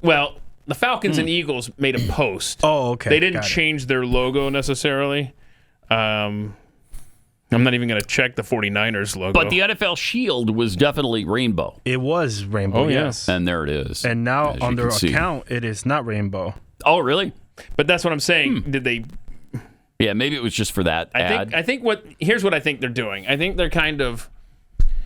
[SPEAKER 7] the Falcons and Eagles made a post.
[SPEAKER 8] Oh, okay.
[SPEAKER 7] They didn't change their logo necessarily. I'm not even going to check the 49ers logo.
[SPEAKER 2] But the NFL shield was definitely rainbow.
[SPEAKER 8] It was rainbow, yes.
[SPEAKER 2] And there it is.
[SPEAKER 8] And now on their account, it is not rainbow.
[SPEAKER 2] Oh, really?
[SPEAKER 7] But that's what I'm saying. Did they...
[SPEAKER 2] Yeah, maybe it was just for that ad.
[SPEAKER 7] Here's what I think they're doing. I think they're kind of...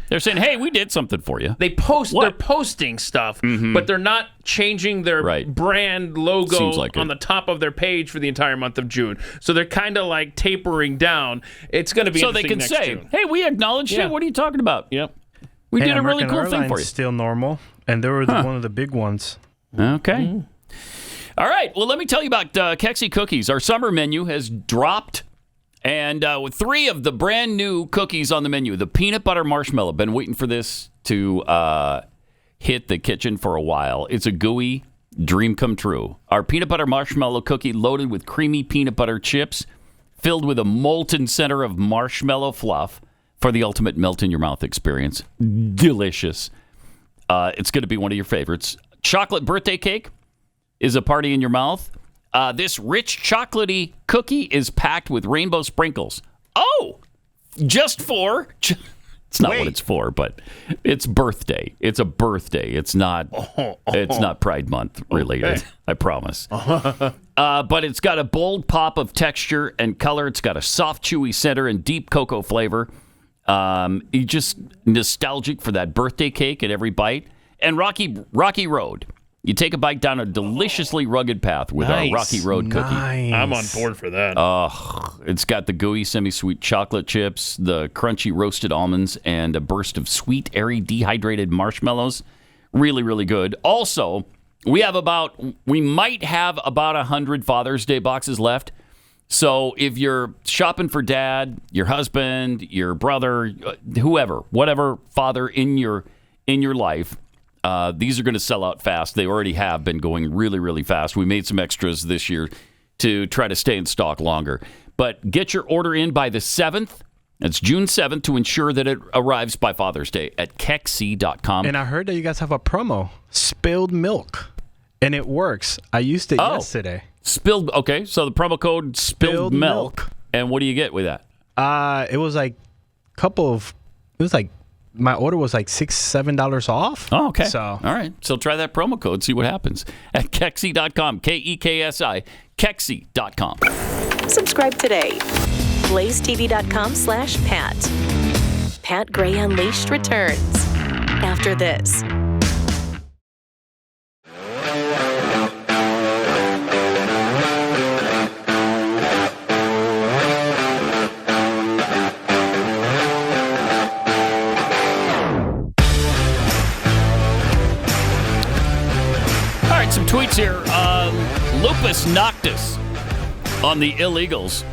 [SPEAKER 2] They're saying, hey, we did something for you.
[SPEAKER 7] They're posting stuff, but they're not changing their brand logo on the top of their page for the entire month of June. So they're kind of like tapering down. It's going to be interesting next June.
[SPEAKER 2] So they can say, hey, we acknowledged it. What are you talking about?
[SPEAKER 7] Yep.
[SPEAKER 2] We did a really cool
[SPEAKER 8] Airlines
[SPEAKER 2] thing for you.
[SPEAKER 8] Still normal, and they were one of the big ones.
[SPEAKER 2] Okay. All right. Well, let me tell you about Kexi Cookies. Our summer menu has dropped. And with 3 of the brand new cookies on the menu, the peanut butter marshmallow. Been waiting for this to hit the kitchen for a while. It's a gooey dream come true. Our peanut butter marshmallow cookie loaded with creamy peanut butter chips, filled with a molten center of marshmallow fluff for the ultimate melt in your mouth experience. Delicious. It's going to be one of your favorites. Chocolate birthday cake is a party in your mouth. This rich chocolatey cookie is packed with rainbow sprinkles. Oh, just for... It's not what it's for, but it's birthday. It's a birthday. It's not It's not Pride Month related, okay. I promise. But it's got a bold pop of texture and color. It's got a soft, chewy center and deep cocoa flavor. You're just nostalgic for that birthday cake at every bite. And Rocky Road. You take a bite down a deliciously rugged path with our Rocky Road cookie.
[SPEAKER 7] I'm on board for that.
[SPEAKER 2] It's got the gooey, semi-sweet chocolate chips, the crunchy roasted almonds, and a burst of sweet, airy, dehydrated marshmallows. Really, really good. Also, we might have about 100 Father's Day boxes left. So if you're shopping for dad, your husband, your brother, whoever, whatever father in your life, these are going to sell out fast. They already have been going really, really fast. We made some extras this year to try to stay in stock longer. But get your order in by the 7th. It's June 7th to ensure that it arrives by Father's Day at Kexi.com.
[SPEAKER 8] And I heard that you guys have a promo, Spilled Milk. And it works. I used it yesterday.
[SPEAKER 2] Okay, so the promo code Spilled Milk. And what do you get with that?
[SPEAKER 8] It was like my order was like $6-7 off.
[SPEAKER 2] Oh, okay.
[SPEAKER 8] So,
[SPEAKER 2] all right. So try that promo code, see what happens at Kexi.com. Kexi. Kexi.com.
[SPEAKER 1] Subscribe today. blazetv.com/Pat. Pat Gray Unleashed returns after this.
[SPEAKER 2] Some tweets here. Lupus Noctis on the illegals.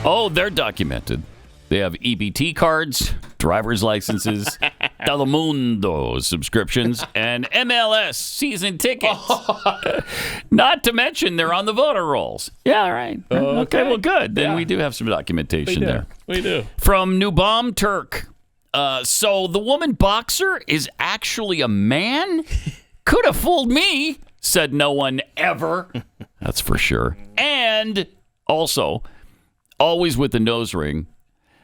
[SPEAKER 2] Oh, they're documented. They have EBT cards, driver's licenses, Telemundo subscriptions, and MLS season tickets. Not to mention they're on the voter rolls. Yeah, all right. Okay, well, good. Then we do have some documentation there.
[SPEAKER 7] We do.
[SPEAKER 2] From New Bomb Turk. So the woman boxer is actually a man? Could have fooled me, said no one ever. That's for sure. And also, always with the nose ring.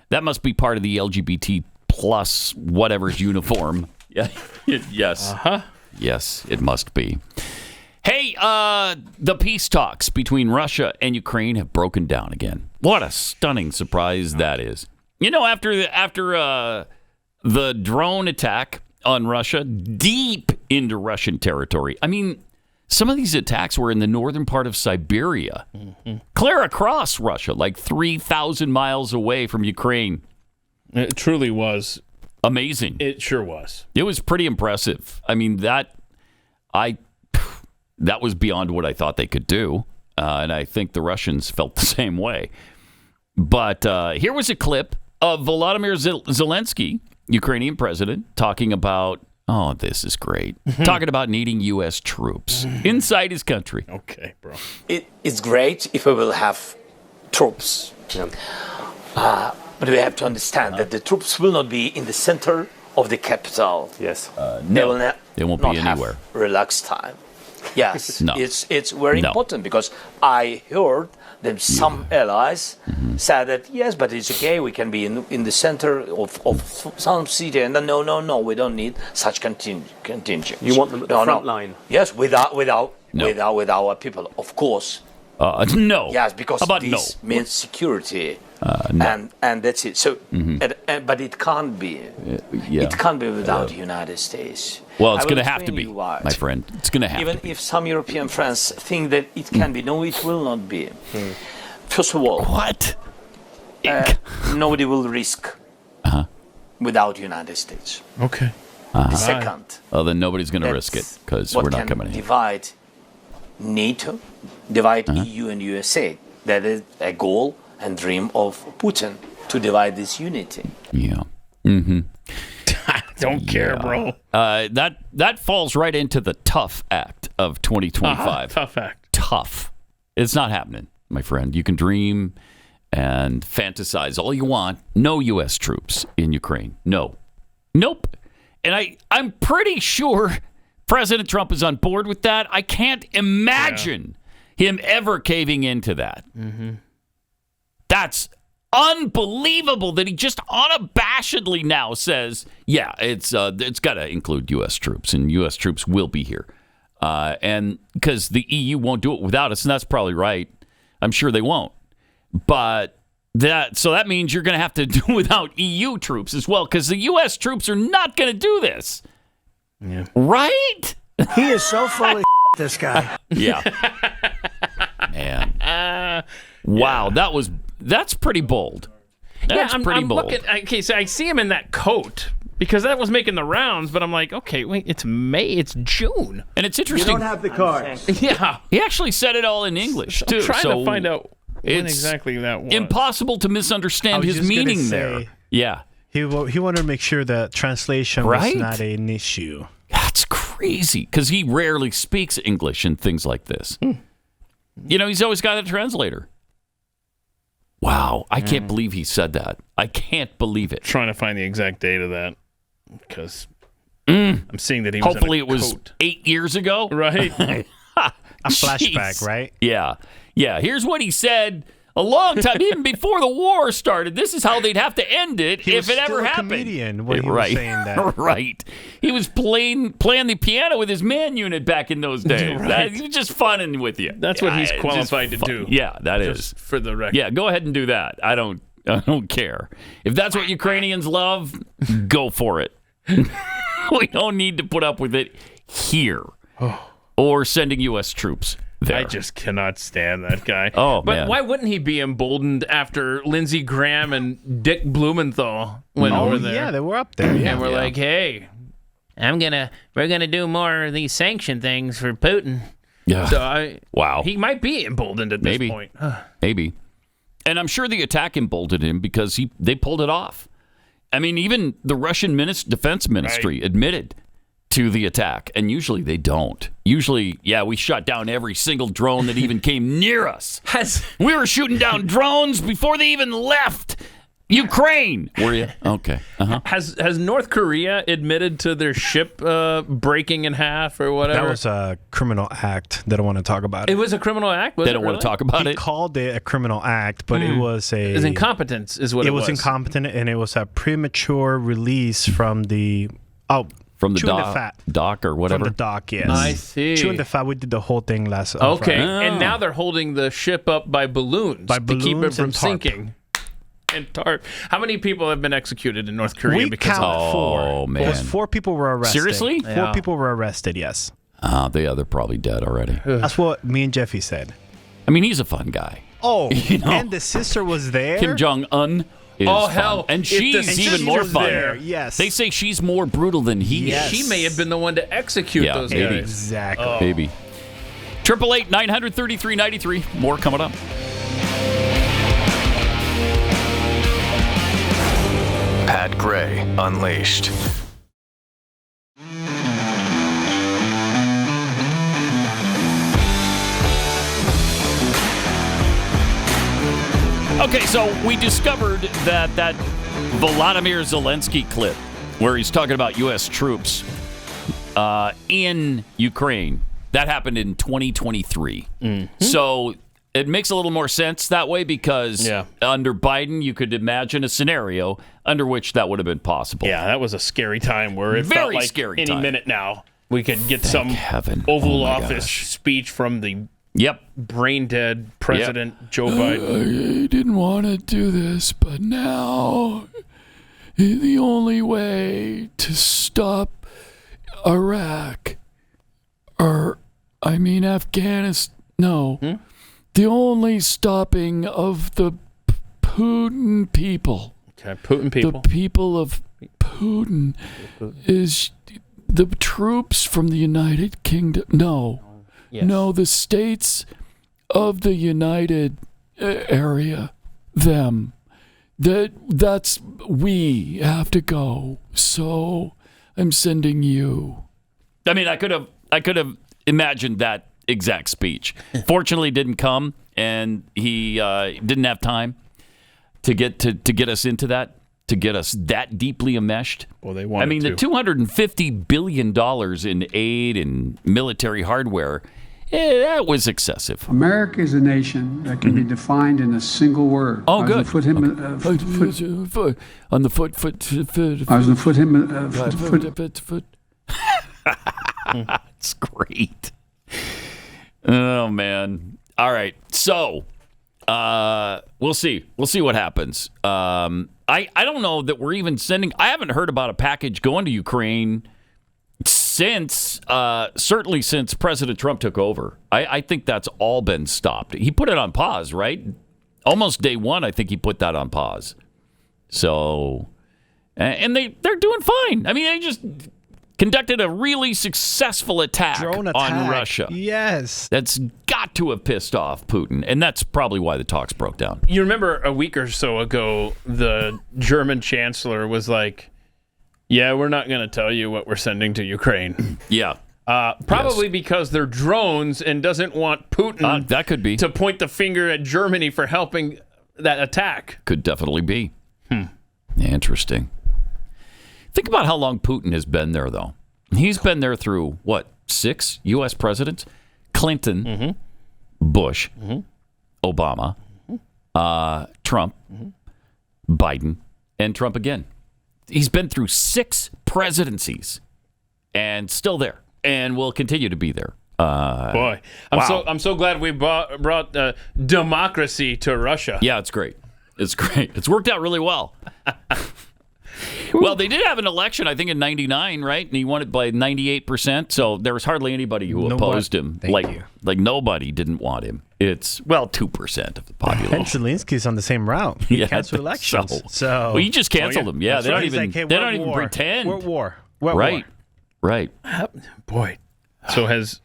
[SPEAKER 2] That must be part of the LGBT plus whatever's uniform. Yeah. Yes.
[SPEAKER 7] Uh-huh.
[SPEAKER 2] Yes, it must be. Hey, the peace talks between Russia and Ukraine have broken down again. What a stunning surprise that is. You know, after the drone attack on Russia, deep into Russian territory. I mean, some of these attacks were in the northern part of Siberia, clear across Russia, like 3,000 miles away from Ukraine.
[SPEAKER 7] It truly was
[SPEAKER 2] amazing.
[SPEAKER 7] It sure was.
[SPEAKER 2] It was pretty impressive. I mean, that was beyond what I thought they could do, and I think the Russians felt the same way. But here was a clip of Volodymyr Zelenskyy, Ukrainian president, talking about, oh, this is great, talking about needing U.S. troops inside his country.
[SPEAKER 7] Okay, bro.
[SPEAKER 6] It's great if we will have troops. But we have to understand that the troops will not be in the center of the capital. Yes.
[SPEAKER 2] No, they won't be anywhere.
[SPEAKER 6] Have relaxed time. Yes.
[SPEAKER 2] No.
[SPEAKER 6] It's very important because I heard that some allies said that, yes, but it's okay, we can be in the center of some city, and then no, we don't need such contingent.
[SPEAKER 17] You want them at the front line?
[SPEAKER 6] Yes, without our people, of course.
[SPEAKER 2] No.
[SPEAKER 6] Yes, because this means security. No. And that's it. So, but it can't be. It can't be without the United States.
[SPEAKER 2] Well, it's going to have to be, my friend. It's going to have to be.
[SPEAKER 6] Even if some European friends think that it can be, no, it will not be. First of all,
[SPEAKER 2] what?
[SPEAKER 6] Nobody will risk without the United States.
[SPEAKER 7] Okay.
[SPEAKER 6] Second,
[SPEAKER 2] well, then nobody's going to risk it because we're not coming in.
[SPEAKER 6] Divide NATO, divide EU and USA. That is a goal and dream of Putin, to divide this unity.
[SPEAKER 2] Yeah.
[SPEAKER 7] Don't care, bro.
[SPEAKER 2] That falls right into the tough act of 2025.
[SPEAKER 7] Tough act.
[SPEAKER 2] Tough. It's not happening, my friend. You can dream and fantasize all you want. No U.S. troops in Ukraine. No. Nope. And I'm pretty sure President Trump is on board with that. I can't imagine him ever caving into that. That's unbelievable that he just unabashedly now says, yeah, it's got to include U.S. troops, and U.S. troops will be here. And because the EU won't do it without us, and that's probably right. I'm sure they won't. But that means you're going to have to do without EU troops as well, because the U.S. troops are not going to do this.
[SPEAKER 7] Yeah.
[SPEAKER 2] Right?
[SPEAKER 9] He is so full of this guy.
[SPEAKER 2] Yeah. Man. Wow, that's pretty bold. That's pretty bold.
[SPEAKER 7] Okay, so I see him in that coat because that was making the rounds, but I'm like, okay, wait, it's May, it's June.
[SPEAKER 2] And it's interesting.
[SPEAKER 9] You don't have the cards.
[SPEAKER 7] Yeah.
[SPEAKER 2] He actually said it all in English, too.
[SPEAKER 7] I'm trying to find out when exactly that was.
[SPEAKER 2] Impossible to misunderstand his meaning there. Yeah.
[SPEAKER 8] He wanted to make sure that translation was not an issue.
[SPEAKER 2] That's crazy, because he rarely speaks English and things like this. You know, he's always got a translator. Wow, I can't believe he said that. I can't believe it.
[SPEAKER 7] Trying to find the exact date of that, because I'm seeing that he was
[SPEAKER 2] hopefully
[SPEAKER 7] in a
[SPEAKER 2] it was
[SPEAKER 7] coat.
[SPEAKER 2] 8 years ago.
[SPEAKER 7] Right.
[SPEAKER 8] A flashback, right?
[SPEAKER 2] Yeah. Yeah, here's what he said A long time, even before the war started. This is how they'd have to end it if it ever happened.
[SPEAKER 8] Comedian when he was saying that.
[SPEAKER 2] Right. He was playing the piano with his man unit back in those days.
[SPEAKER 7] Right.
[SPEAKER 2] He was just funning with you.
[SPEAKER 7] That's what he's qualified to do.
[SPEAKER 2] Yeah, that is.
[SPEAKER 7] Just for the record.
[SPEAKER 2] Yeah, go ahead and do that. I don't care. If that's what Ukrainians love, go for it. We don't need to put up with it here or sending U.S. troops there.
[SPEAKER 7] I just cannot stand that guy.
[SPEAKER 2] Oh,
[SPEAKER 7] but
[SPEAKER 2] man.
[SPEAKER 7] why wouldn't he be emboldened after Lindsey Graham and Dick Blumenthal went over there?
[SPEAKER 8] Yeah, they were up there. Yeah.
[SPEAKER 7] And we're like, hey, we're gonna do more of these sanction things for Putin.
[SPEAKER 2] Yeah.
[SPEAKER 7] So
[SPEAKER 2] wow.
[SPEAKER 7] He might be emboldened at this point.
[SPEAKER 2] Maybe. And I'm sure the attack emboldened him because they pulled it off. I mean, even the Russian defense ministry admitted to the attack, and usually they don't. Usually, we shot down every single drone that even came near us. We were shooting down drones before they even left Ukraine. Were you? Okay. Uh-huh.
[SPEAKER 7] Has North Korea admitted to their ship breaking in half or whatever?
[SPEAKER 8] That was a criminal act. They don't want to talk about it.
[SPEAKER 7] It was a criminal act?
[SPEAKER 2] They don't want to talk about it?
[SPEAKER 8] He called it a criminal act, but it was a...
[SPEAKER 7] It was incompetence is what it was.
[SPEAKER 8] It was incompetent, and it was a premature release from the...
[SPEAKER 2] From the
[SPEAKER 8] dock
[SPEAKER 2] or whatever?
[SPEAKER 8] From the dock, yes.
[SPEAKER 7] I see.
[SPEAKER 8] Chewing the fat, we did the whole thing last
[SPEAKER 7] Okay,
[SPEAKER 8] Friday.
[SPEAKER 7] and now they're holding the ship up by balloons to keep it from
[SPEAKER 8] and tarp.
[SPEAKER 7] sinking. And tarp. How many people have been executed in North Korea
[SPEAKER 8] We
[SPEAKER 7] because of
[SPEAKER 8] count
[SPEAKER 7] that?
[SPEAKER 8] 4.
[SPEAKER 2] Oh, man.
[SPEAKER 8] It was 4 people were arrested.
[SPEAKER 2] Seriously?
[SPEAKER 8] 4 people were arrested, yes.
[SPEAKER 2] They're probably dead already.
[SPEAKER 8] That's what me and Jeffy said.
[SPEAKER 2] I mean, he's a fun guy.
[SPEAKER 8] Oh, and the sister was there?
[SPEAKER 2] Kim Jong-un is
[SPEAKER 7] hell.
[SPEAKER 2] fun. And she's even more fun.
[SPEAKER 8] There, yes.
[SPEAKER 2] They say she's more brutal than he is.
[SPEAKER 7] She may have been the one to execute those
[SPEAKER 2] maybe.
[SPEAKER 7] guys.
[SPEAKER 8] Exactly.
[SPEAKER 2] Maybe. 888-933-93. More coming up.
[SPEAKER 5] Pat Gray Unleashed.
[SPEAKER 2] Okay, so we discovered that Volodymyr Zelenskyy clip where he's talking about U.S. troops in Ukraine, that happened in 2023. Mm-hmm. So it makes a little more sense that way because under Biden, you could imagine a scenario under which that would have been possible.
[SPEAKER 7] Yeah, that was a scary time where it felt like
[SPEAKER 2] scary
[SPEAKER 7] any
[SPEAKER 2] time.
[SPEAKER 7] minute now we could get
[SPEAKER 2] Thank
[SPEAKER 7] some
[SPEAKER 2] heaven.
[SPEAKER 7] Oval
[SPEAKER 2] Oh my
[SPEAKER 7] Office
[SPEAKER 2] gosh.
[SPEAKER 7] speech from the brain-dead President Joe Biden.
[SPEAKER 2] I didn't want to do this, but now the only way to stop Iraq Afghanistan. No. The only stopping of the Putin people.
[SPEAKER 7] Okay, Putin people.
[SPEAKER 2] The people of Putin is the troops from the United Kingdom. No.
[SPEAKER 7] Yes.
[SPEAKER 2] No, the states of the United area. Them. That's we have to go. So I'm sending you. I mean, I could have imagined that exact speech. Fortunately, didn't come, and he didn't have time to get us into that, to get us that deeply enmeshed.
[SPEAKER 7] Well, they wanted
[SPEAKER 2] I mean,
[SPEAKER 7] to.
[SPEAKER 2] the $250 billion in aid and military hardware, that was excessive.
[SPEAKER 17] America is a nation that can be defined in a single word.
[SPEAKER 2] Oh, good.
[SPEAKER 17] I was
[SPEAKER 2] on the foot. It's great. Oh, man. All right. So, we'll see. We'll see what happens. I don't know that we're even sending... I haven't heard about a package going to Ukraine certainly since President Trump took over. I think that's all been stopped. He put it on pause, right? Almost day one, I think he put that on pause. So, and they're doing fine. I mean, they just conducted a really successful attack on Russia.
[SPEAKER 8] Yes.
[SPEAKER 2] That's got to have pissed off Putin, and that's probably why the talks broke down.
[SPEAKER 7] You remember a week or so ago, the German chancellor was like, yeah, we're not going to tell you what we're sending to Ukraine.
[SPEAKER 2] Yeah.
[SPEAKER 7] Probably because they're drones and doesn't want Putin
[SPEAKER 2] that could be.
[SPEAKER 7] to point the finger at Germany for helping that attack.
[SPEAKER 2] Could definitely be. Interesting. Think about how long Putin has been there, though. He's been there through, 6 U.S. presidents? Clinton, Bush, Obama, Trump, Biden, and Trump again. He's been through 6 presidencies and still there, and will continue to be there.
[SPEAKER 7] Boy, I'm so glad we brought democracy to Russia.
[SPEAKER 2] Yeah, it's great. It's great. It's worked out really well. Well, they did have an election, I think, in '99, right? And he won it by 98%. So there was hardly anybody who opposed him. Like nobody didn't want him. It's 2% of the population.
[SPEAKER 8] And Zelensky's on the same route. He canceled elections. So
[SPEAKER 2] he just canceled them. Yeah, they don't even pretend.
[SPEAKER 8] World war.
[SPEAKER 2] Right.
[SPEAKER 7] Boy. So has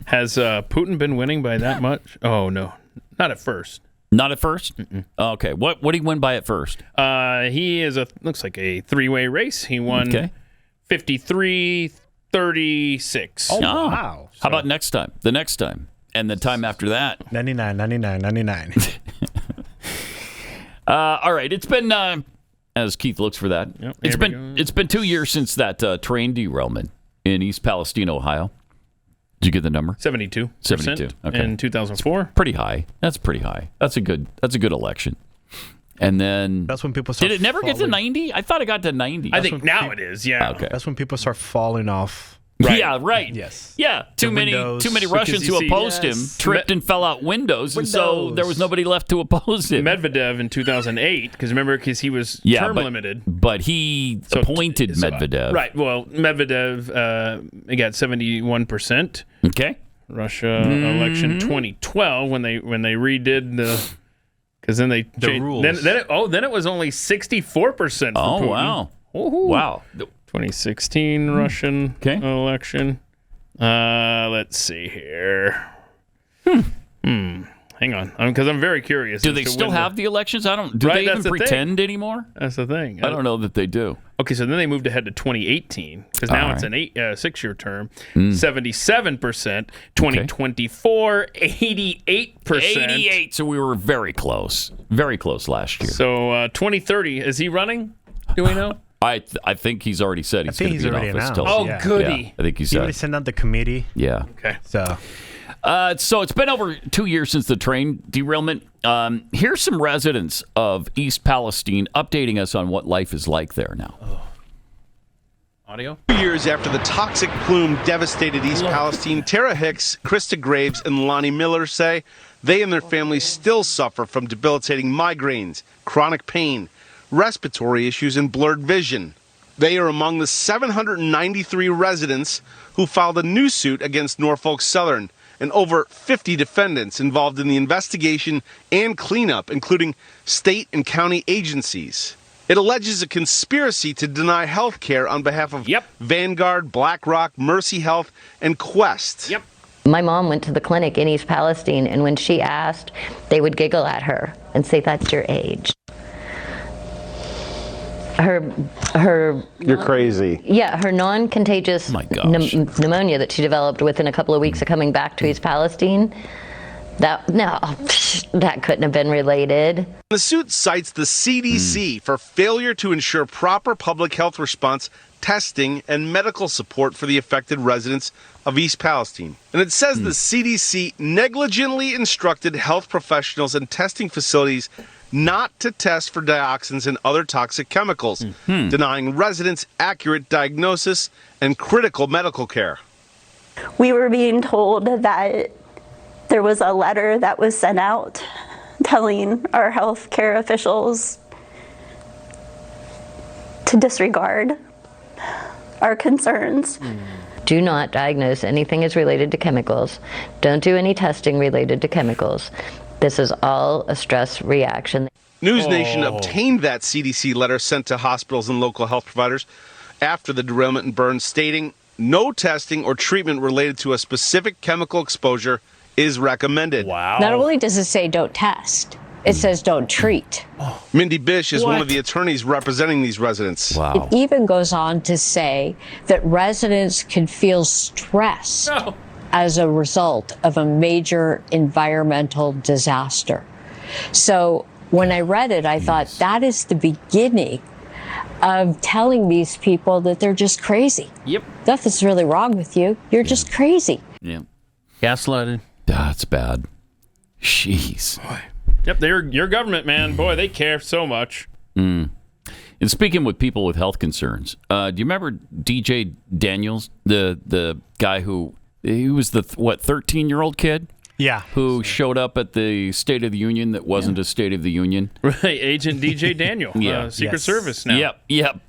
[SPEAKER 7] Putin been winning by that much? Oh no, not at first.
[SPEAKER 2] Not at first? Okay. What did he win by at first?
[SPEAKER 7] He is looks like a 3-way race. He won 53-36.
[SPEAKER 2] Oh, wow. How about next time? The next time. And the time after that?
[SPEAKER 8] 99.
[SPEAKER 2] All right. It's been, as Keith looks for that, it's been 2 years since that train derailment in East Palestine, Ohio. Did you get the number?
[SPEAKER 7] 72%.
[SPEAKER 2] 72. Okay.
[SPEAKER 7] In 2004.
[SPEAKER 2] Pretty high. That's pretty high. That's a good election. And then
[SPEAKER 8] that's when people start.
[SPEAKER 2] Did it never get to 90? I thought it got to 90.
[SPEAKER 7] I think now it is. Yeah.
[SPEAKER 2] Okay.
[SPEAKER 8] That's when people start falling off.
[SPEAKER 2] Right. Yeah. Right.
[SPEAKER 8] Yes.
[SPEAKER 2] Yeah. Too many Russians who opposed him tripped and fell out windows, and so there was nobody left to oppose him.
[SPEAKER 7] Medvedev in 2008, because he was term limited.
[SPEAKER 2] But he appointed Medvedev.
[SPEAKER 7] Right. Well, Medvedev got 71%.
[SPEAKER 2] Okay.
[SPEAKER 7] Russia election 2012 when they redid the. Because then they changed
[SPEAKER 8] rules.
[SPEAKER 7] Then it was only 64% for Putin.
[SPEAKER 2] Wow. Wow.
[SPEAKER 7] 2016 Russian election. Let's see here. Hang on, because I'm very curious.
[SPEAKER 2] Do they still have the elections? Do they even pretend anymore?
[SPEAKER 7] That's the thing.
[SPEAKER 2] I don't know that they do.
[SPEAKER 7] Okay, so then they moved ahead to 2018 because now it's an 6-year term. 77%. 2024, 88%.
[SPEAKER 2] 88. So we were very close last year.
[SPEAKER 7] So 2030, is he running? Do we know?
[SPEAKER 2] I think he's already said he's going to be in office.
[SPEAKER 7] Goody.
[SPEAKER 2] Yeah, I think he said.
[SPEAKER 8] He already sent out the committee.
[SPEAKER 2] Yeah.
[SPEAKER 7] Okay.
[SPEAKER 2] So it's been over 2 years since the train derailment. Here's some residents of East Palestine updating us on what life is like there now.
[SPEAKER 7] Audio?
[SPEAKER 10] 2 years after the toxic plume devastated East Palestine, Tara Hicks, Krista Graves, and Lonnie Miller say they and their families still suffer from debilitating migraines, chronic pain, respiratory issues, and blurred vision. They are among the 793 residents who filed a new suit against Norfolk Southern and over 50 defendants involved in the investigation and cleanup, including state and county agencies. It alleges a conspiracy to deny health care on behalf of Vanguard, BlackRock, Mercy Health, and Quest.
[SPEAKER 11] My mom went to the clinic in East Palestine, and when she asked, they would giggle at her and say, "That's your age."
[SPEAKER 23] You're crazy.
[SPEAKER 11] Yeah, her non-contagious pneumonia that she developed within a couple of weeks of coming back to East Palestine, that couldn't have been related.
[SPEAKER 10] The suit cites the CDC for failure to ensure proper public health response, testing, and medical support for the affected residents of East Palestine. And it says the CDC negligently instructed health professionals and testing facilities not to test for dioxins and other toxic chemicals, denying residents accurate diagnosis and critical medical care.
[SPEAKER 24] We were being told that there was a letter that was sent out telling our healthcare officials to disregard our concerns.
[SPEAKER 11] Do not diagnose anything as related to chemicals. Don't do any testing related to chemicals. This is all a stress reaction.
[SPEAKER 10] News Nation obtained that CDC letter sent to hospitals and local health providers after the derailment in Burns, stating no testing or treatment related to a specific chemical exposure is recommended.
[SPEAKER 7] Wow.
[SPEAKER 25] Not only does it say don't test, it says don't treat.
[SPEAKER 10] Mindy Bish is one of the attorneys representing these residents.
[SPEAKER 25] It even goes on to say that residents can feel stressed as a result of a major environmental disaster. So when I read it, I thought that is the beginning of telling these people that they're just crazy. Nothing's really wrong with you. You're just crazy.
[SPEAKER 2] Yeah.
[SPEAKER 7] Gaslighted.
[SPEAKER 2] That's bad. Jeez.
[SPEAKER 7] Yep, they're your government, man. Boy, they care so much.
[SPEAKER 2] And speaking with people with health concerns, do you remember DJ Daniels, the guy he was the 13-year-old kid?
[SPEAKER 8] Yeah.
[SPEAKER 2] Who showed up at the State of the Union that wasn't a State of the Union?
[SPEAKER 7] Right, Agent DJ Daniel, Secret Service now.
[SPEAKER 2] Yep.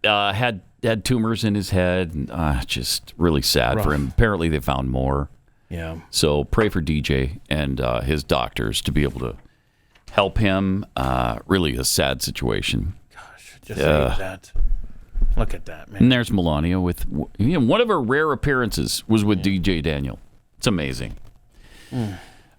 [SPEAKER 2] Had tumors in his head. Just really sad for him. Apparently they found more.
[SPEAKER 7] Yeah.
[SPEAKER 2] So pray for DJ and his doctors to be able to help him. Really a sad situation.
[SPEAKER 7] Gosh, just hate that. Look at that, man.
[SPEAKER 2] And there's Melania with one of her rare appearances was with DJ Daniel. It's amazing.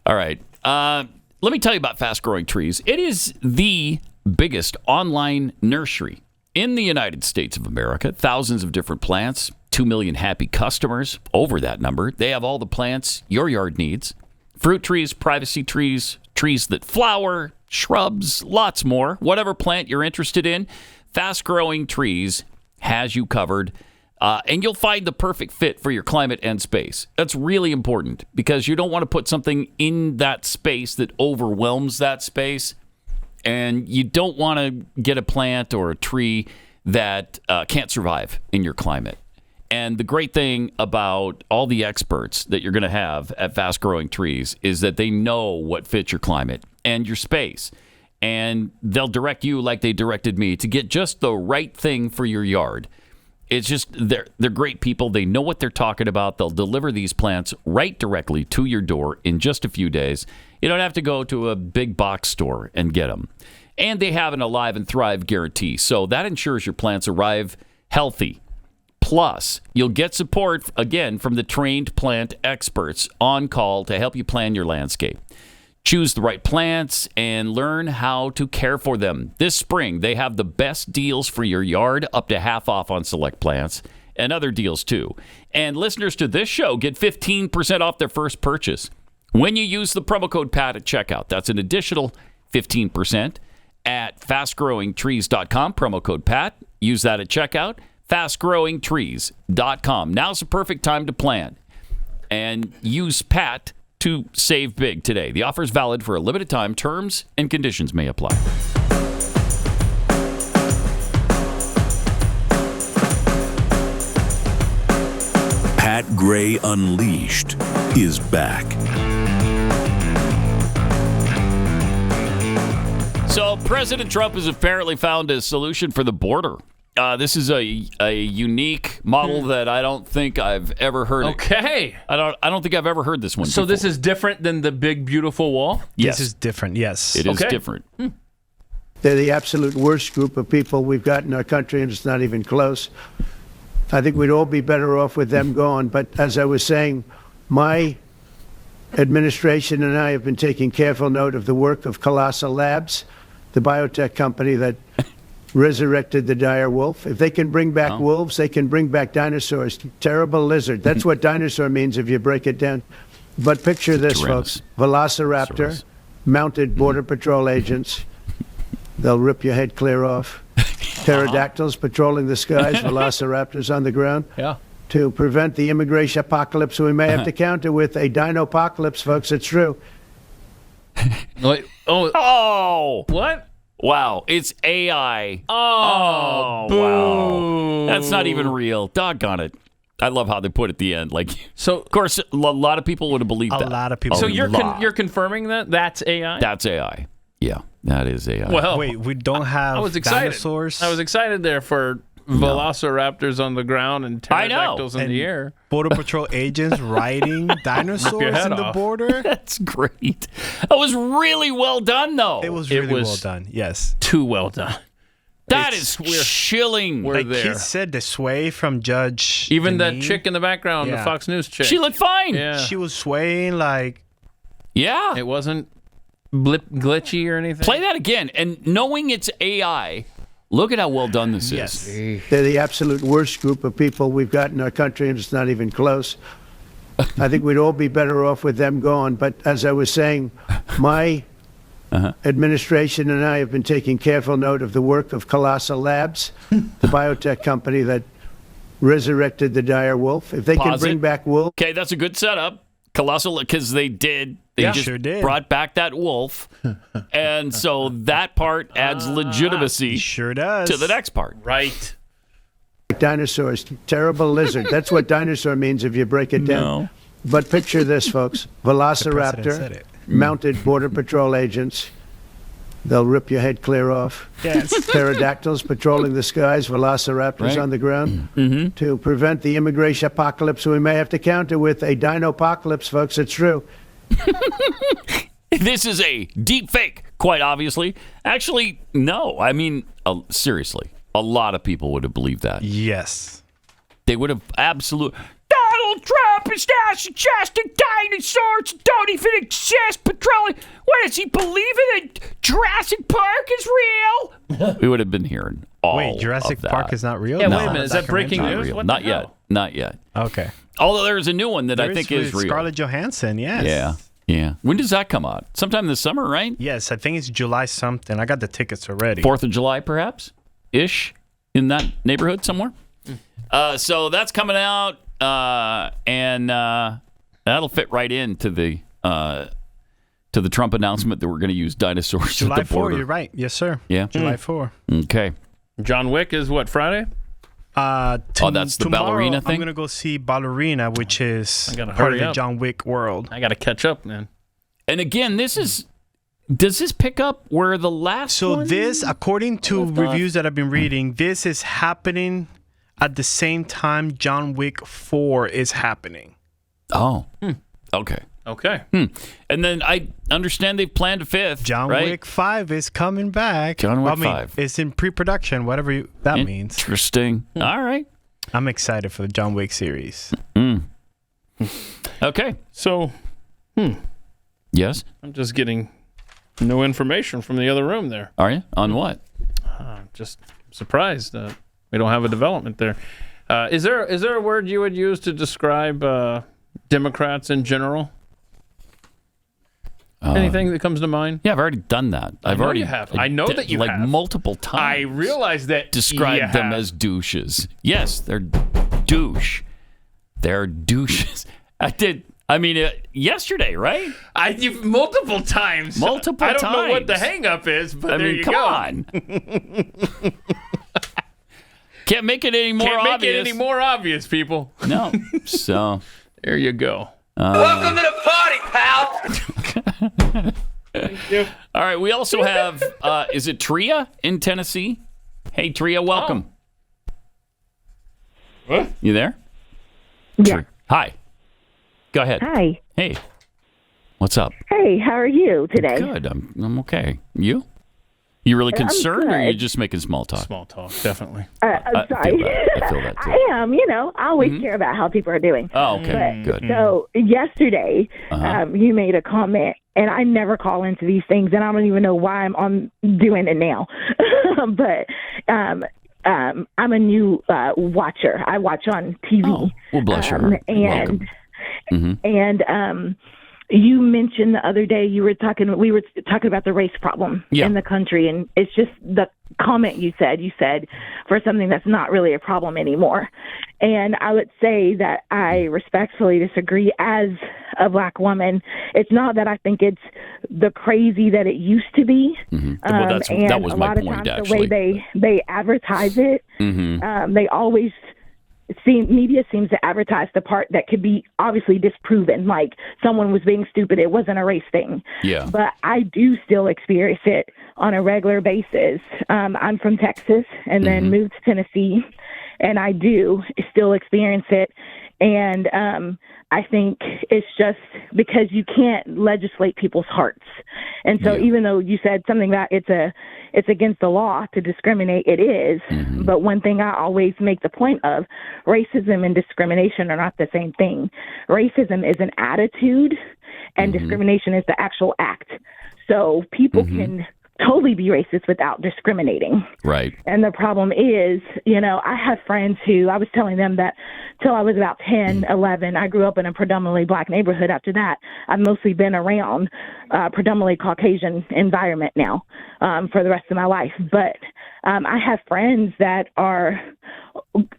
[SPEAKER 2] All right. Let me tell you about Fast Growing Trees. It is the biggest online nursery in the United States of America. Thousands of different plants, 2 million happy customers, over that number. They have all the plants your yard needs. Fruit trees, privacy trees, trees that flower, shrubs, lots more. Whatever plant you're interested in, Fast Growing Trees has you covered. And you'll find the perfect fit for your climate and space. That's really important because you don't want to put something in that space that overwhelms that space. And you don't want to get a plant or a tree that can't survive in your climate. And the great thing about all the experts that you're going to have at Fast Growing Trees is that they know what fits your climate and your space. And they'll direct you like they directed me to get just the right thing for your yard. It's just, they're great people. They know what they're talking about. They'll deliver these plants right directly to your door in just a few days. You don't have to go to a big box store and get them. And they have an Alive and Thrive guarantee. So that ensures your plants arrive healthy. Plus, you'll get support, again, from the trained plant experts on call to help you plan your landscape. Choose the right plants and learn how to care for them. This spring, they have the best deals for your yard, up to half off on select plants, and other deals too. And listeners to this show get 15% off their first purchase when you use the promo code PAT at checkout. That's an additional 15% at fastgrowingtrees.com, promo code PAT. Use that at checkout, fastgrowingtrees.com. Now's the perfect time to plan. And use PAT to save big today. The offer is valid for a limited time. Terms and conditions may apply.
[SPEAKER 12] Pat Gray Unleashed is back.
[SPEAKER 2] So President Trump has apparently found a solution for the border. This is a unique model that I don't think I've ever heard.
[SPEAKER 7] Okay.
[SPEAKER 2] I don't think I've ever heard this one
[SPEAKER 7] So
[SPEAKER 2] before.
[SPEAKER 7] this is different than the big, beautiful wall?
[SPEAKER 2] Yes.
[SPEAKER 8] This is different, yes.
[SPEAKER 2] It is different.
[SPEAKER 9] They're the absolute worst group of people we've got in our country, and it's not even close. I think we'd all be better off with them gone. But as I was saying, my administration and I have been taking careful note of the work of Colossal Labs, the biotech company that resurrected the dire wolf. If they can bring back wolves, they can bring back dinosaurs. Terrible lizard. That's what dinosaur means if you break it down. But picture this, folks. Velociraptor, mounted Border Patrol agents. They'll rip your head clear off. Pterodactyls patrolling the skies, velociraptors on the ground.
[SPEAKER 7] Yeah.
[SPEAKER 9] To prevent the immigration apocalypse we may have to counter with a dino-apocalypse, folks. It's true.
[SPEAKER 7] Wait,
[SPEAKER 2] Oh!
[SPEAKER 7] What?
[SPEAKER 2] Wow, it's AI.
[SPEAKER 7] Oh,
[SPEAKER 2] wow. That's not even real. Doggone it. I love how they put it at the end. Like,
[SPEAKER 7] so,
[SPEAKER 2] of course, a lot of people would have believed that.
[SPEAKER 8] A lot of people.
[SPEAKER 7] So you're confirming that that's AI?
[SPEAKER 2] That's AI. Yeah, that is AI.
[SPEAKER 7] Well,
[SPEAKER 8] wait, we don't have
[SPEAKER 7] I was excited.
[SPEAKER 8] dinosaurs.
[SPEAKER 7] I was excited there for velociraptors on the ground and pterodactyls in the air.
[SPEAKER 8] Border Patrol agents riding dinosaurs in the border.
[SPEAKER 2] That's great. That was really well done, though.
[SPEAKER 8] It was really well done. Yes,
[SPEAKER 7] too well done.
[SPEAKER 2] That is chilling.
[SPEAKER 8] Like he said, the sway from Judge.
[SPEAKER 7] Even
[SPEAKER 8] Janine,
[SPEAKER 7] that chick in the background, the Fox News chick.
[SPEAKER 2] She looked fine.
[SPEAKER 7] Yeah.
[SPEAKER 8] She was swaying like.
[SPEAKER 2] Yeah.
[SPEAKER 7] It wasn't glitchy or anything.
[SPEAKER 2] Play that again. And knowing it's AI, look at how well done this is.
[SPEAKER 9] They're the absolute worst group of people we've got in our country, and it's not even close. I think we'd all be better off with them gone. But as I was saying, my administration and I have been taking careful note of the work of Colossal Labs, the biotech company that resurrected the dire wolf. If they can bring back wolves.
[SPEAKER 2] Okay, that's a good setup. Colossal, because they He just brought back that wolf. And so that part adds legitimacy
[SPEAKER 8] sure does.
[SPEAKER 2] to the next part.
[SPEAKER 7] Right.
[SPEAKER 9] Dinosaurs, terrible lizard. That's what dinosaur means if you break it down.
[SPEAKER 2] No.
[SPEAKER 9] But picture this, folks. Velociraptor, mounted Border Patrol agents. They'll rip your head clear off.
[SPEAKER 8] Yes.
[SPEAKER 9] Pterodactyls patrolling the skies, velociraptors on the ground. To prevent the immigration apocalypse, we may have to counter with a dino-apocalypse, folks. It's true.
[SPEAKER 2] This is a deep fake, quite obviously. Actually, no. I mean, seriously, a lot of people would have believed that.
[SPEAKER 8] Yes.
[SPEAKER 2] They would have absolutely... Donald Trump is now suggesting dinosaurs don't even exist, patrolling. What, does he believe that Jurassic Park is real? We would have been hearing all
[SPEAKER 8] Wait, Jurassic
[SPEAKER 2] of that.
[SPEAKER 8] Park is not real?
[SPEAKER 7] Yeah,
[SPEAKER 2] No.
[SPEAKER 7] wait a minute. Is that breaking
[SPEAKER 2] Not
[SPEAKER 7] news?
[SPEAKER 2] real.
[SPEAKER 7] What
[SPEAKER 2] Not
[SPEAKER 7] the
[SPEAKER 2] yet.
[SPEAKER 7] hell?
[SPEAKER 2] Not yet.
[SPEAKER 8] Okay.
[SPEAKER 2] Although there's a new one that I
[SPEAKER 8] There
[SPEAKER 2] think is
[SPEAKER 8] with
[SPEAKER 2] real.
[SPEAKER 8] Scarlett Johansson, yes.
[SPEAKER 2] Yeah. Yeah. When does that come out? Sometime this summer, right?
[SPEAKER 8] Yes, I think it's July something. I got the tickets already.
[SPEAKER 2] 4th of July, perhaps? Ish? In that neighborhood somewhere? So that's coming out, and that'll fit right into the Trump announcement that we're going to use dinosaurs
[SPEAKER 8] July
[SPEAKER 2] at the border.
[SPEAKER 8] 4, you're right. Yes, sir.
[SPEAKER 2] Yeah?
[SPEAKER 8] July 4.
[SPEAKER 2] Okay.
[SPEAKER 7] John Wick is what, Friday?
[SPEAKER 2] That's the
[SPEAKER 8] tomorrow,
[SPEAKER 2] ballerina thing?
[SPEAKER 8] I'm going to go see Ballerina, which is
[SPEAKER 7] I gotta
[SPEAKER 8] part of
[SPEAKER 7] hurry
[SPEAKER 8] the
[SPEAKER 7] up.
[SPEAKER 8] John Wick world.
[SPEAKER 7] I got to catch up, man.
[SPEAKER 2] And again, does this pick up where the last
[SPEAKER 8] So
[SPEAKER 2] one
[SPEAKER 8] this, according to
[SPEAKER 2] left off?
[SPEAKER 8] reviews that I've been reading, this is happening at the same time John Wick 4 is happening.
[SPEAKER 2] Oh. Okay.
[SPEAKER 7] Okay.
[SPEAKER 2] And then I understand they've planned a 5th,
[SPEAKER 8] John
[SPEAKER 2] right?
[SPEAKER 8] Wick 5 is coming back.
[SPEAKER 2] John Wick
[SPEAKER 8] I mean,
[SPEAKER 2] 5.
[SPEAKER 8] It's in pre-production, whatever that means.
[SPEAKER 2] Interesting. All right.
[SPEAKER 8] I'm excited for the John Wick series.
[SPEAKER 2] Okay.
[SPEAKER 7] So,
[SPEAKER 2] Yes?
[SPEAKER 7] I'm just getting no information from the other room there.
[SPEAKER 2] Are you? On what?
[SPEAKER 7] Just surprised we don't have a development there. Is there a word you would use to describe Democrats in general? Anything that comes to mind?
[SPEAKER 2] Yeah, I've already done that.
[SPEAKER 7] I know you have. I know that you
[SPEAKER 2] like
[SPEAKER 7] have.
[SPEAKER 2] multiple times.
[SPEAKER 7] I realize that
[SPEAKER 2] describe
[SPEAKER 7] you
[SPEAKER 2] them
[SPEAKER 7] have.
[SPEAKER 2] as douches. Yes, they're douche. They're douches. I did. I mean, yesterday, right?
[SPEAKER 7] You've multiple times.
[SPEAKER 2] Multiple
[SPEAKER 7] I don't
[SPEAKER 2] times.
[SPEAKER 7] know what the hang up is, but
[SPEAKER 2] I
[SPEAKER 7] there
[SPEAKER 2] mean,
[SPEAKER 7] you
[SPEAKER 2] come
[SPEAKER 7] go.
[SPEAKER 2] on. Can't make it any more
[SPEAKER 7] Can't make
[SPEAKER 2] obvious.
[SPEAKER 7] it any more obvious, people.
[SPEAKER 2] No. So
[SPEAKER 7] there you go.
[SPEAKER 6] Welcome to the party, pal.
[SPEAKER 2] all right. We also have. Is it Tria in Tennessee? Hey, Tria, welcome.
[SPEAKER 7] What?
[SPEAKER 2] You there?
[SPEAKER 13] Yeah.
[SPEAKER 2] Hi. Go ahead.
[SPEAKER 13] Hi.
[SPEAKER 2] Hey. What's up?
[SPEAKER 13] Hey, how are you today?
[SPEAKER 2] Good. I'm okay. You? You really concerned, or are you just making small talk?
[SPEAKER 7] Small talk, definitely.
[SPEAKER 13] I'm sorry.
[SPEAKER 2] I feel that too.
[SPEAKER 13] I am. I always care about how people are doing.
[SPEAKER 2] Oh, okay.
[SPEAKER 13] But,
[SPEAKER 2] Good.
[SPEAKER 13] So yesterday, you made a comment, and I never call into these things, and I don't even know why I'm doing it now. But I'm a new watcher. I watch on TV.
[SPEAKER 2] Oh, well, bless your heart.
[SPEAKER 13] And
[SPEAKER 2] Welcome.
[SPEAKER 13] you mentioned the other day we were talking about the race problem in the country, and it's just the comment you said for something that's not really a problem anymore. And I would say that I respectfully disagree as a Black woman. It's not that I think it's the crazy that it used to be.
[SPEAKER 2] Well,
[SPEAKER 13] and
[SPEAKER 2] that was
[SPEAKER 13] a
[SPEAKER 2] my
[SPEAKER 13] lot of
[SPEAKER 2] point,
[SPEAKER 13] times
[SPEAKER 2] actually.
[SPEAKER 13] the way they advertise it, they always media seems to advertise the part that could be obviously disproven, like someone was being stupid, it wasn't a race thing.
[SPEAKER 2] Yeah.
[SPEAKER 13] But I do still experience it on a regular basis. I'm from Texas and then moved to Tennessee, and I do still experience it. And I think it's just because you can't legislate people's hearts. And so even though you said something that it's against the law to discriminate, it is. But one thing I always make the point of, racism and discrimination are not the same thing. Racism is an attitude and discrimination is the actual act. So people can totally be racist without discriminating.
[SPEAKER 2] Right.
[SPEAKER 13] And the problem is, I have friends who, I was telling them that till I was about 10, 11, I grew up in a predominantly Black neighborhood. After that, I've mostly been around predominantly Caucasian environment now for the rest of my life. But I have friends that are,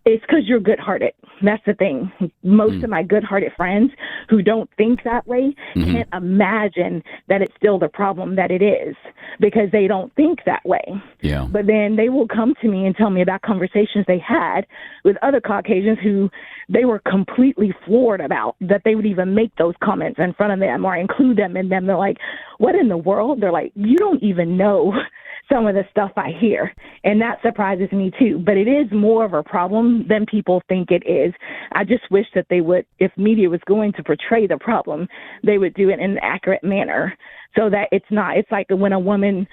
[SPEAKER 13] it's because you're good-hearted. That's the thing. Most of my good-hearted friends who don't think that way can't imagine that it's still the problem that it is because they don't think that way.
[SPEAKER 2] Yeah.
[SPEAKER 13] But then they will come to me and tell me about conversations they had with other Caucasians who they were completely floored about that they would even make those comments in front of them or include them in them. They're like, what in the world? They're like, you don't even know some of the stuff I hear. And that surprises me too. But it is more of a problem than people think it is. I just wish that they would, if media was going to portray the problem, they would do it in an accurate manner so that it's like when a woman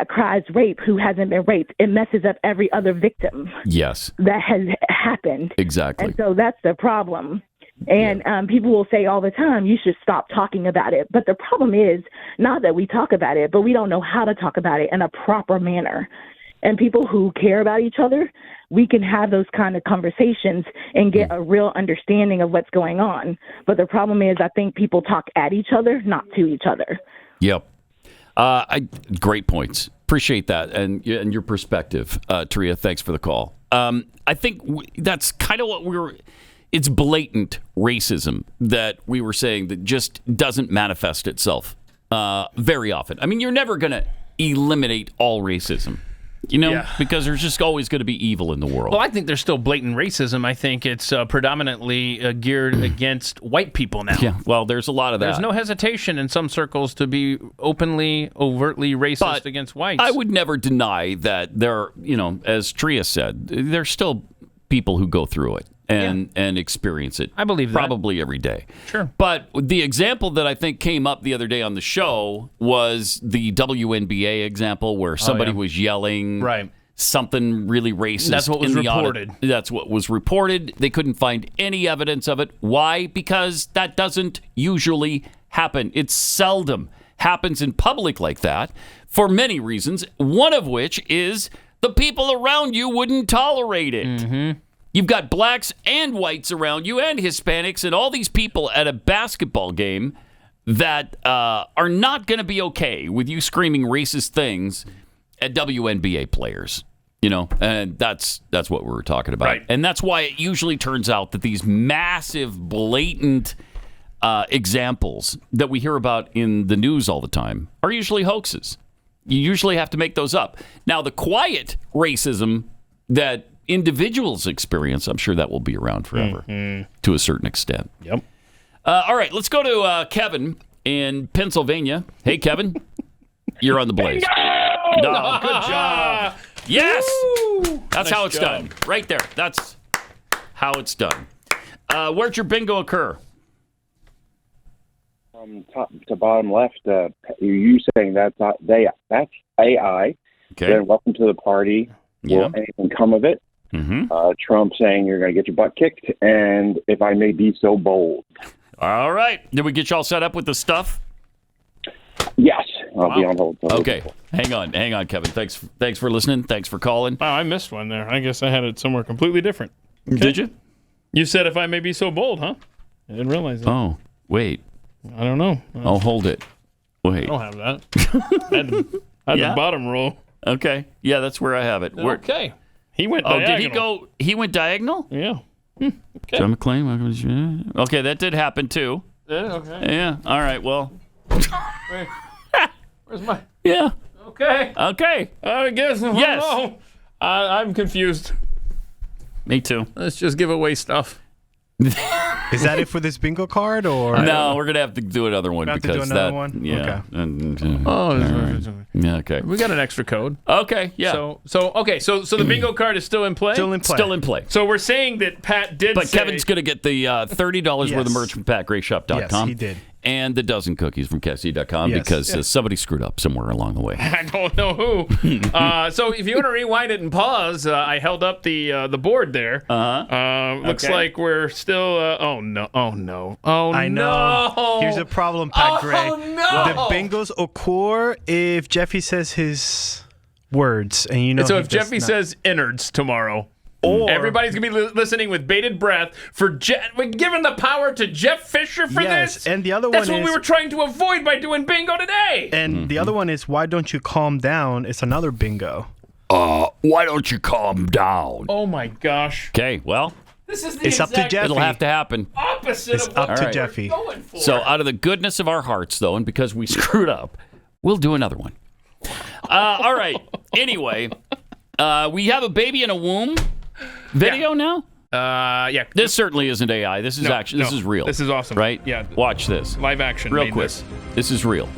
[SPEAKER 13] cries rape who hasn't been raped, it messes up every other victim.
[SPEAKER 2] Yes.
[SPEAKER 13] That has happened.
[SPEAKER 2] Exactly.
[SPEAKER 13] And so that's the problem. And people will say all the time, you should stop talking about it. But the problem is not that we talk about it, but we don't know how to talk about it in a proper manner. And people who care about each other, we can have those kind of conversations and get a real understanding of what's going on. But the problem is I think people talk at each other, not to each other.
[SPEAKER 2] Yep. Great points. Appreciate that and your perspective, Tria. Thanks for the call. I think that's kind of what it's blatant racism that we were saying that just doesn't manifest itself very often. I mean, you're never going to eliminate all racism. Because there's just always going to be evil in the world.
[SPEAKER 7] Well, I think there's still blatant racism. I think it's predominantly geared against white people now.
[SPEAKER 2] Yeah, well, there's a lot of that.
[SPEAKER 7] There's no hesitation in some circles to be openly, overtly racist against whites.
[SPEAKER 2] I would never deny that there, as Tria said, there's still people who go through it and experience it.
[SPEAKER 7] I believe that.
[SPEAKER 2] Probably every day.
[SPEAKER 7] Sure.
[SPEAKER 2] But the example that I think came up the other day on the show was the WNBA example where somebody was yelling something really racist.
[SPEAKER 7] That's what was reported.
[SPEAKER 2] That's what was reported. They couldn't find any evidence of it. Why? Because that doesn't usually happen. It seldom happens in public like that for many reasons, one of which is the people around you wouldn't tolerate it.
[SPEAKER 7] Mm-hmm.
[SPEAKER 2] You've got blacks and whites around you and Hispanics and all these people at a basketball game that are not going to be okay with you screaming racist things at WNBA players. And that's what we were talking about.
[SPEAKER 7] Right.
[SPEAKER 2] And that's why it usually turns out that these massive, blatant examples that we hear about in the news all the time are usually hoaxes. You usually have to make those up. Now, the quiet racism that individuals experience, I'm sure that will be around forever to a certain extent.
[SPEAKER 7] Yep.
[SPEAKER 2] All right, let's go to Kevin in Pennsylvania. Hey, Kevin, you're on the Blaze. No, good job. Yes, that's how it's done. Right there. That's how it's done. Where'd your bingo occur?
[SPEAKER 14] From top to bottom left, you saying that's AI.
[SPEAKER 2] Okay.
[SPEAKER 14] Then welcome to the party. Will anything come of it? Trump saying you're going to get your butt kicked, and if I may be so bold.
[SPEAKER 2] All right. Did we get you all set up with the stuff?
[SPEAKER 14] Yes. I'll be on hold.
[SPEAKER 2] Okay. Hang on, Kevin. Thanks for listening. Thanks for calling.
[SPEAKER 7] Wow, I missed one there. I guess I had it somewhere completely different. Okay.
[SPEAKER 2] Did you?
[SPEAKER 7] You said if I may be so bold, huh? I didn't realize that.
[SPEAKER 2] Oh, wait.
[SPEAKER 7] I don't know.
[SPEAKER 2] I'll hold it. Wait.
[SPEAKER 7] I don't have that. I had the bottom row.
[SPEAKER 2] Okay. Yeah, that's where I have it.
[SPEAKER 7] Okay. He went diagonal.
[SPEAKER 2] Did he go? He went diagonal?
[SPEAKER 7] Yeah.
[SPEAKER 2] Okay. John McClain. Okay, that did happen too.
[SPEAKER 7] Yeah, okay.
[SPEAKER 2] Yeah. All right. Well.
[SPEAKER 7] Where's my...
[SPEAKER 2] Yeah.
[SPEAKER 7] Okay. I guess.
[SPEAKER 2] Yes.
[SPEAKER 7] No. I'm confused.
[SPEAKER 2] Me too.
[SPEAKER 7] Let's just give away stuff.
[SPEAKER 8] Is that it for this bingo card, or
[SPEAKER 2] no? We're gonna have to do another one because
[SPEAKER 8] one.
[SPEAKER 2] Yeah.
[SPEAKER 8] Okay.
[SPEAKER 2] Yeah. Okay.
[SPEAKER 7] We got an extra code.
[SPEAKER 2] Okay. Yeah.
[SPEAKER 7] So the bingo card is still in play.
[SPEAKER 8] Still in play.
[SPEAKER 7] So we're saying that Pat did.
[SPEAKER 2] But Kevin's gonna get the $30 worth of merch from PatGrayShop.com.
[SPEAKER 8] Yes, he did.
[SPEAKER 2] And the dozen cookies from Cassie.com because somebody screwed up somewhere along the way.
[SPEAKER 7] I don't know who. So if you want to rewind it and pause, I held up the board there. Looks like we're still. Oh no!
[SPEAKER 8] I know. Here's a problem, Pat Gray.
[SPEAKER 7] Oh no!
[SPEAKER 8] The bingos occur if Jeffy says his words, and you know.
[SPEAKER 7] So if Jeffy says innards tomorrow. Or everybody's going to be listening with bated breath for we're giving the power to Jeff Fisher for this.
[SPEAKER 8] And the other one
[SPEAKER 7] That's what we were trying to avoid by doing bingo today.
[SPEAKER 8] And the other one is why don't you calm down? It's another bingo.
[SPEAKER 2] Why don't you calm down?
[SPEAKER 7] Oh my gosh.
[SPEAKER 2] Okay, well,
[SPEAKER 8] It's up to Jeffy.
[SPEAKER 2] It'll have to happen.
[SPEAKER 7] Opposite
[SPEAKER 8] it's
[SPEAKER 7] of what
[SPEAKER 8] up to
[SPEAKER 7] we're
[SPEAKER 8] Jeffy.
[SPEAKER 7] going for.
[SPEAKER 2] So out of the goodness of our hearts, though, and because we screwed up, we'll do another one. All right. Anyway, we have a baby in a womb video now?
[SPEAKER 7] Yeah.
[SPEAKER 2] This certainly isn't AI. This is this is real.
[SPEAKER 7] This is awesome.
[SPEAKER 2] Right?
[SPEAKER 7] Yeah.
[SPEAKER 2] Watch this.
[SPEAKER 7] Live action.
[SPEAKER 2] Real quick. This is real.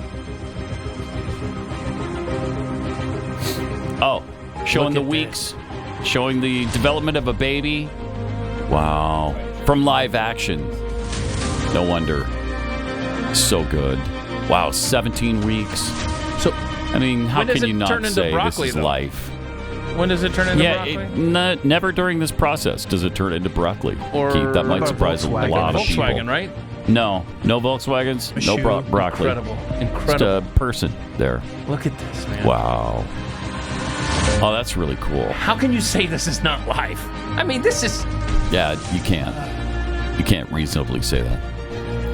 [SPEAKER 2] Oh, showing the weeks, showing the development of a baby. Wow. From live action. No wonder. So good. Wow, 17 weeks.
[SPEAKER 7] So,
[SPEAKER 2] I mean, how can you not say
[SPEAKER 7] broccoli,
[SPEAKER 2] this is life?
[SPEAKER 7] When does it turn into broccoli?
[SPEAKER 2] Never during this process does it turn into broccoli.
[SPEAKER 7] Or
[SPEAKER 2] Keith, that might surprise a lot of people.
[SPEAKER 7] Volkswagen, right?
[SPEAKER 2] No Volkswagens, no broccoli.
[SPEAKER 7] Incredible.
[SPEAKER 2] Just a person there.
[SPEAKER 7] Look at this, man.
[SPEAKER 2] Wow. Oh, that's really cool.
[SPEAKER 7] How can you say this is not life? I mean, this is...
[SPEAKER 2] Yeah, you can't. You can't reasonably say that.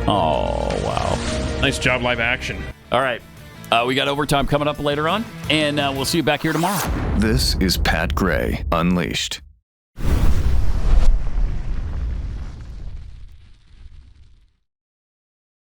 [SPEAKER 2] Oh, wow.
[SPEAKER 7] Nice job, live action.
[SPEAKER 2] All right. We got overtime coming up later on, and we'll see you back here tomorrow.
[SPEAKER 5] This is Pat Gray Unleashed.